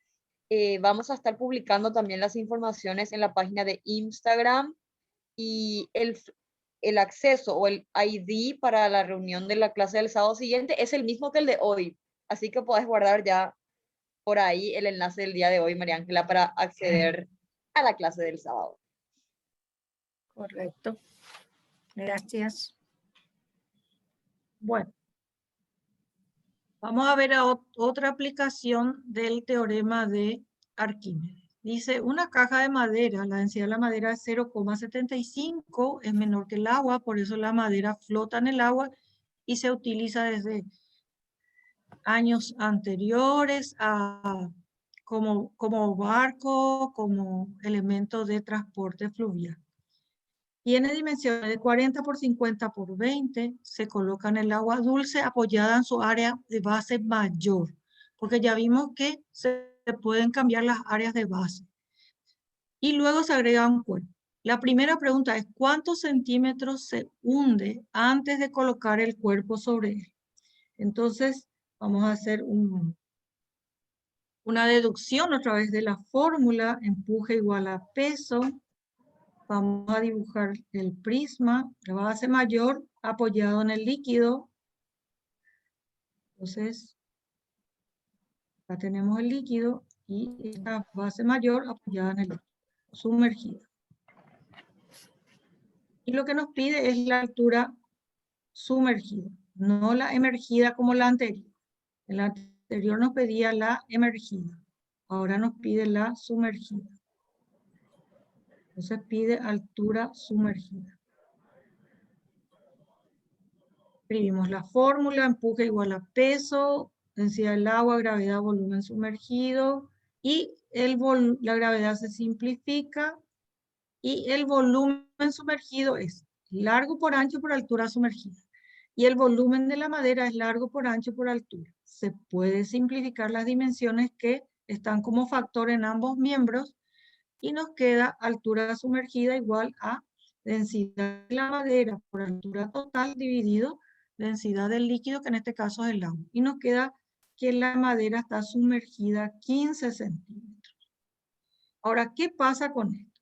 Vamos a estar publicando también las informaciones en la página de Instagram y el acceso o el ID para la reunión de la clase del sábado siguiente es el mismo que el de hoy. Así que podés guardar ya por ahí el enlace del día de hoy, María Ángela, para acceder a la clase del sábado. Correcto. Gracias. Bueno. Vamos a ver otra aplicación del teorema de Arquímedes. Dice, una caja de madera, la densidad de la madera es 0,75, es menor que el agua, por eso la madera flota en el agua y se utiliza desde años anteriores como barco, como elemento de transporte fluvial. Tiene dimensiones de 40 por 50 por 20, se coloca en el agua dulce apoyada en su área de base mayor, porque ya vimos que se pueden cambiar las áreas de base. Y luego se agrega un cuerpo. La primera pregunta es, ¿cuántos centímetros se hunde antes de colocar el cuerpo sobre él? Entonces, vamos a hacer una deducción a través de la fórmula, empuje igual a peso. Vamos a dibujar el prisma, la base mayor apoyado en el líquido. Entonces, acá tenemos el líquido y esta base mayor apoyada en el líquido, sumergida. Y lo que nos pide es la altura sumergida, no la emergida como la anterior. En la anterior nos pedía la emergida, ahora nos pide la sumergida. Entonces pide altura sumergida. Escribimos la fórmula, empuje igual a peso, densidad del agua, gravedad, volumen sumergido, y la gravedad se simplifica, y el volumen sumergido es largo por ancho por altura sumergida, y el volumen de la madera es largo por ancho por altura. Se puede simplificar las dimensiones que están como factor en ambos miembros, y nos queda altura sumergida igual a densidad de la madera por altura total dividido densidad del líquido, que en este caso es el agua. Y nos queda que la madera está sumergida 15 centímetros. Ahora, ¿qué pasa con esto?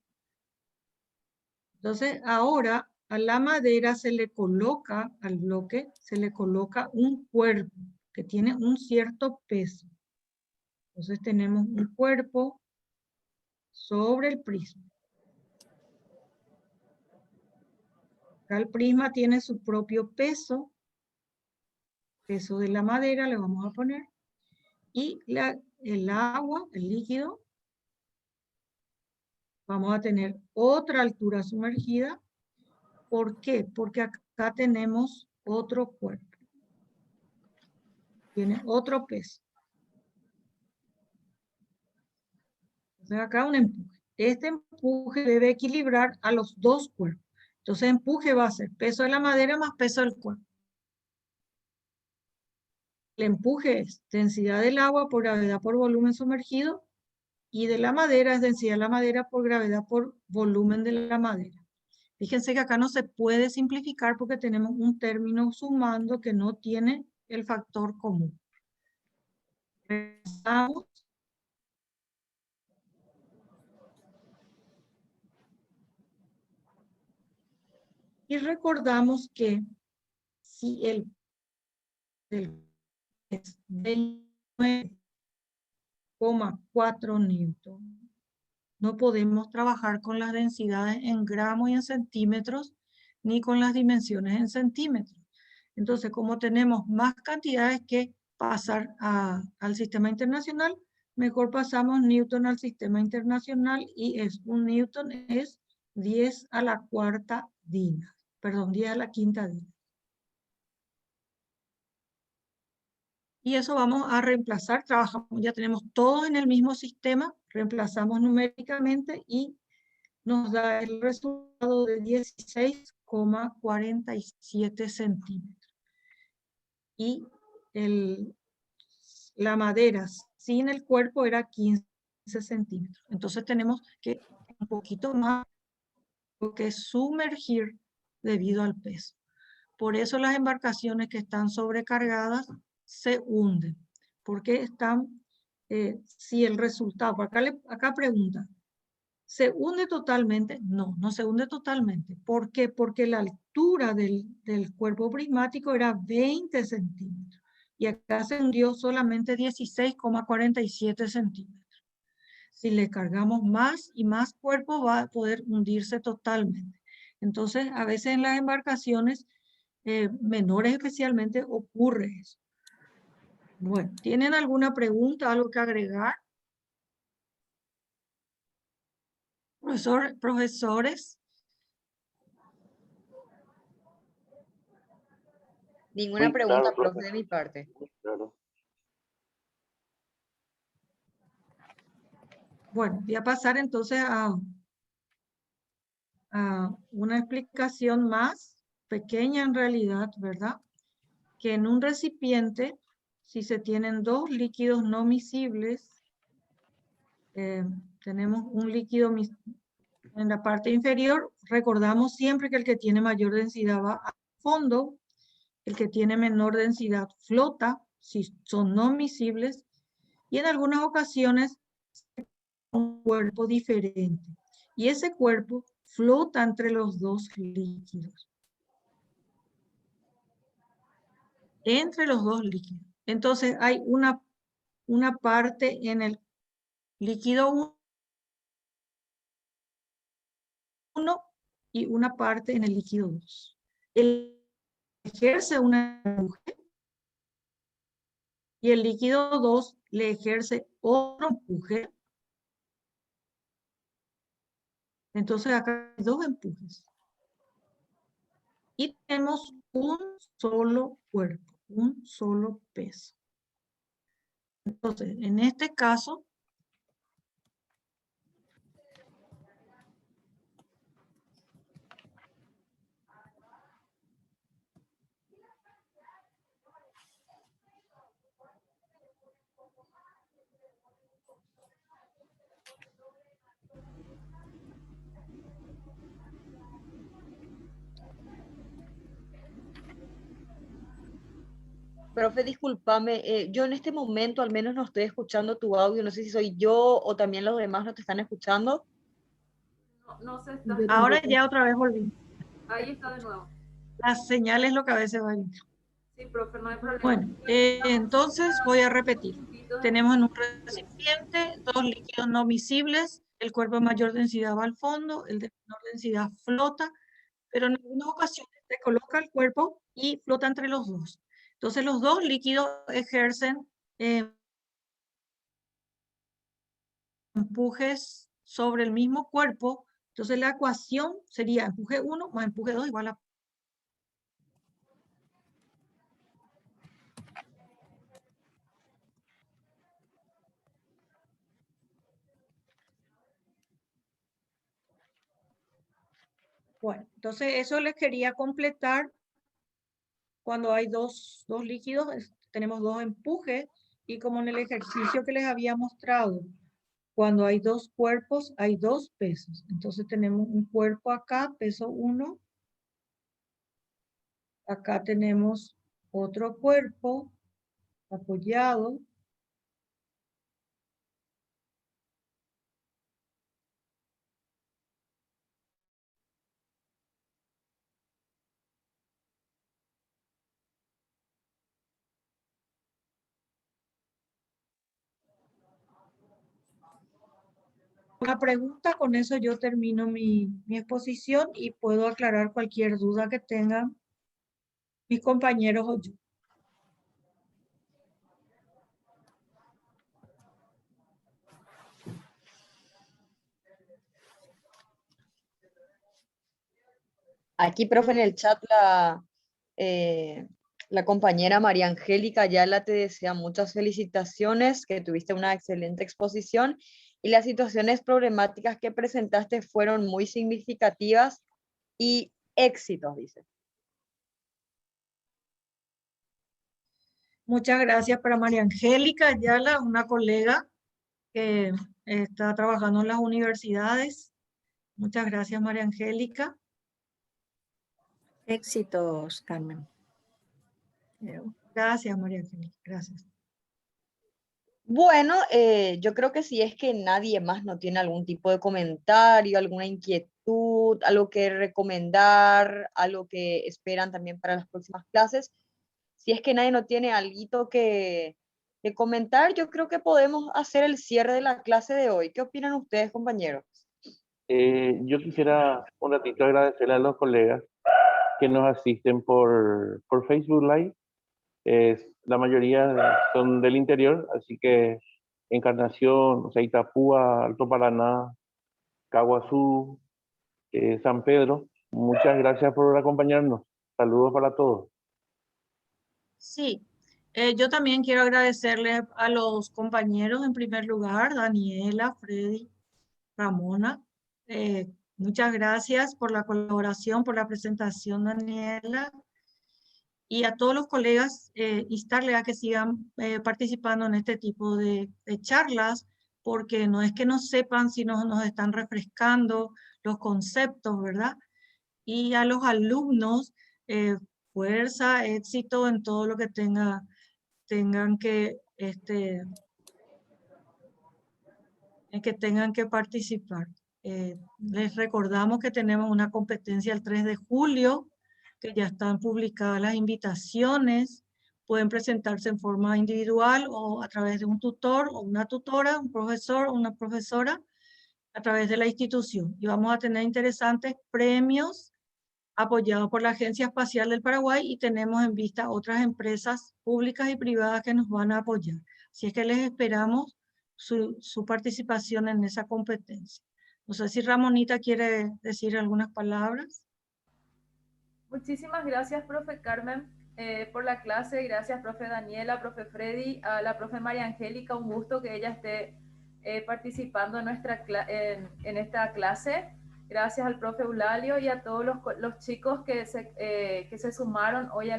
Entonces, ahora a la madera se le coloca, al bloque, se le coloca un cuerpo que tiene un cierto peso. Entonces tenemos un cuerpo sobre el prisma. Acá el prisma tiene su propio peso de la madera le vamos a poner, y el agua, el líquido, vamos a tener otra altura sumergida. ¿Por qué? Porque acá tenemos otro cuerpo, tiene otro peso. Entonces acá un empuje. Este empuje debe equilibrar a los dos cuerpos. Entonces empuje va a ser peso de la madera más peso del cuerpo. El empuje es densidad del agua por gravedad por volumen sumergido, y de la madera es densidad de la madera por gravedad por volumen de la madera. Fíjense que acá no se puede simplificar porque tenemos un término sumando que no tiene el factor común. Regresamos. Y recordamos que si el es 29,4 newton, no podemos trabajar con las densidades en gramos y en centímetros, ni con las dimensiones en centímetros. Entonces, como tenemos más cantidades que pasar al sistema internacional, mejor pasamos newton al sistema internacional, y un newton es 10 a la cuarta dina, perdón, 10 a la quinta dina. Y eso vamos a reemplazar, trabajamos, ya tenemos todo en el mismo sistema, reemplazamos numéricamente y nos da el resultado de 16,47 centímetros. Y la madera sin el cuerpo era 15 centímetros. Entonces tenemos que un poquito más que sumergir debido al peso. Por eso las embarcaciones que están sobrecargadas se hunden, porque están, si el resultado, acá pregunta, ¿Se hunde totalmente? No, no se hunde totalmente. ¿Por qué? Porque la altura del cuerpo prismático era 20 centímetros y acá se hundió solamente 16,47 centímetros. Si le cargamos más y más cuerpo va a poder hundirse totalmente. Entonces, a veces en las embarcaciones menores especialmente ocurre eso. Bueno, ¿tienen alguna pregunta, algo que agregar? Profesores. Ninguna Muy pregunta, claro, profe, de mi parte. muy claro. Bueno, voy a pasar entonces a una explicación más pequeña en realidad, ¿verdad? Que en un recipiente, si se tienen dos líquidos no miscibles, tenemos un líquido en la parte inferior, recordamos siempre que el que tiene mayor densidad va al fondo, el que tiene menor densidad flota, si son no miscibles, y en algunas ocasiones un cuerpo diferente. Y ese cuerpo flota entre los dos líquidos. Entre los dos líquidos. Entonces hay una parte en el líquido 1 y una parte en el líquido 2. Él ejerce una empuje y el líquido 2 le ejerce otro empuje. Entonces acá hay dos empujes. Y tenemos un solo cuerpo, un solo peso. Entonces, en este caso, Profe, discúlpame, yo en este momento al menos no estoy escuchando tu audio, no sé si soy yo o también los demás no te están escuchando. No se está. Yo ahora tampoco. ya otra vez volví. Ahí está de nuevo. Las señales lo que a veces van. Sí, profe, no hay problema. Bueno, entonces voy a repetir. Tenemos en un recipiente dos líquidos no miscibles, el cuerpo de mayor densidad va al fondo, el de menor densidad flota, pero en algunas ocasiones se coloca el cuerpo y flota entre los dos. Entonces los dos líquidos ejercen empujes sobre el mismo cuerpo. Entonces la ecuación sería empuje 1 más empuje 2 igual a... Bueno, entonces eso les quería completar. Cuando hay dos líquidos, tenemos dos empujes, y como en el ejercicio que les había mostrado, cuando hay dos cuerpos, hay dos pesos. Entonces tenemos un cuerpo acá, peso 1. Acá tenemos otro cuerpo apoyado. Una pregunta, con eso yo termino mi exposición y puedo aclarar cualquier duda que tengan mis compañeros o yo. Aquí, profe, en el chat la compañera María Angélica Ayala te desea muchas felicitaciones, que tuviste una excelente exposición y las situaciones problemáticas que presentaste fueron muy significativas y éxitos, dice. Muchas gracias para María Angélica Ayala, una colega que está trabajando en las universidades. Muchas gracias, María Angélica. Éxitos, Carmen. Gracias, María Angélica. Gracias. Bueno, yo creo que si es que nadie más no tiene algún tipo de comentario, alguna inquietud, algo que recomendar, algo que esperan también para las próximas clases, si es que nadie no tiene algo que comentar, yo creo que podemos hacer el cierre de la clase de hoy. ¿Qué opinan ustedes, compañeros? Yo quisiera un ratito agradecerle a los colegas que nos asisten por Facebook Live. La mayoría son del interior, así que Encarnación, o sea, Itapúa, Alto Paraná, Caguazú, San Pedro. Muchas gracias por acompañarnos. Saludos para todos. Sí, yo también quiero agradecerle a los compañeros en primer lugar, Daniela, Freddy, Ramona. Muchas gracias por la colaboración, por la presentación, Daniela. Y a todos los colegas, instarles a que sigan participando en este tipo de charlas, porque no es que no sepan, sino nos están refrescando los conceptos, ¿verdad? Y a los alumnos, fuerza, éxito en todo lo que tengan que participar. Les recordamos que tenemos una competencia el 3 de julio, que ya están publicadas las invitaciones. Pueden presentarse en forma individual o a través de un tutor o una tutora, un profesor o una profesora, a través de la institución. Y vamos a tener interesantes premios apoyados por la Agencia Espacial del Paraguay, y tenemos en vista otras empresas públicas y privadas que nos van a apoyar. Así es que les esperamos su participación en esa competencia. No sé si Ramonita quiere decir algunas palabras. Muchísimas gracias, profe Carmen, por la clase. Gracias, profe Daniela, profe Freddy, a la profe María Angélica. Un gusto que ella esté participando en esta clase. Gracias al profe Eulalio y a todos los chicos que se sumaron hoy a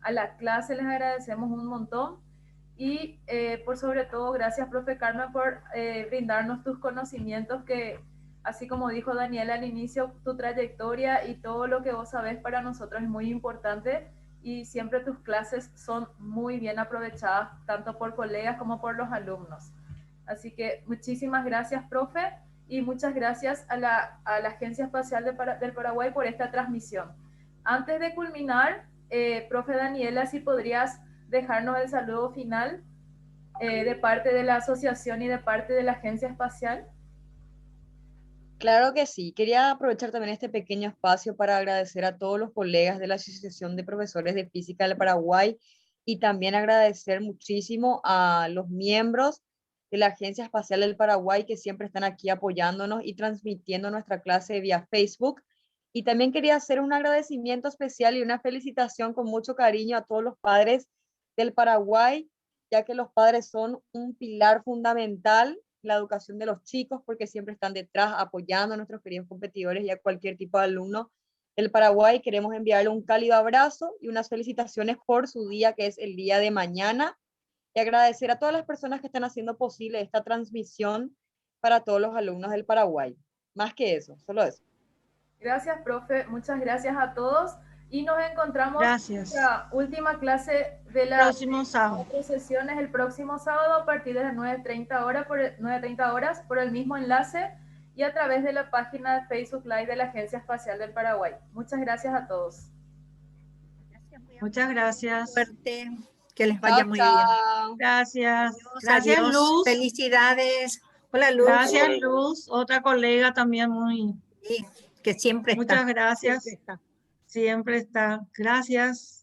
la clase. Les agradecemos un montón. Y por sobre todo, gracias, profe Carmen, por brindarnos tus conocimientos que, así como dijo Daniela al inicio, tu trayectoria y todo lo que vos sabés para nosotros es muy importante, y siempre tus clases son muy bien aprovechadas, tanto por colegas como por los alumnos. Así que muchísimas gracias, profe, y muchas gracias a la Agencia Espacial del Paraguay por esta transmisión. Antes de culminar, profe Daniela, si podrías dejarnos el saludo final de parte de la asociación y de parte de la Agencia Espacial. Claro que sí. Quería aprovechar también este pequeño espacio para agradecer a todos los colegas de la Asociación de Profesores de Física del Paraguay, y también agradecer muchísimo a los miembros de la Agencia Espacial del Paraguay que siempre están aquí apoyándonos y transmitiendo nuestra clase vía Facebook. Y también quería hacer un agradecimiento especial y una felicitación con mucho cariño a todos los padres del Paraguay, ya que los padres son un pilar fundamental la educación de los chicos, porque siempre están detrás apoyando a nuestros queridos competidores y a cualquier tipo de alumno del Paraguay. Queremos enviarle un cálido abrazo y unas felicitaciones por su día, que es el día de mañana, y agradecer a todas las personas que están haciendo posible esta transmisión para todos los alumnos del Paraguay. Más que eso, solo eso. Gracias, profe. Muchas gracias a todos. Y nos encontramos en nuestra última clase de las 4 sesiones el próximo sábado a partir de las 9:30 horas por el mismo enlace y a través de la página de Facebook Live de la Agencia Espacial del Paraguay. Muchas gracias a todos. Muchas gracias. Suerte, que les vaya muy bien. Gracias. Adiós, Gracias, adiós. Luz. Felicidades. Hola, Luz. Gracias, Luz. Otra colega también muy... Sí, que siempre está. Muchas gracias. Siempre está. Gracias.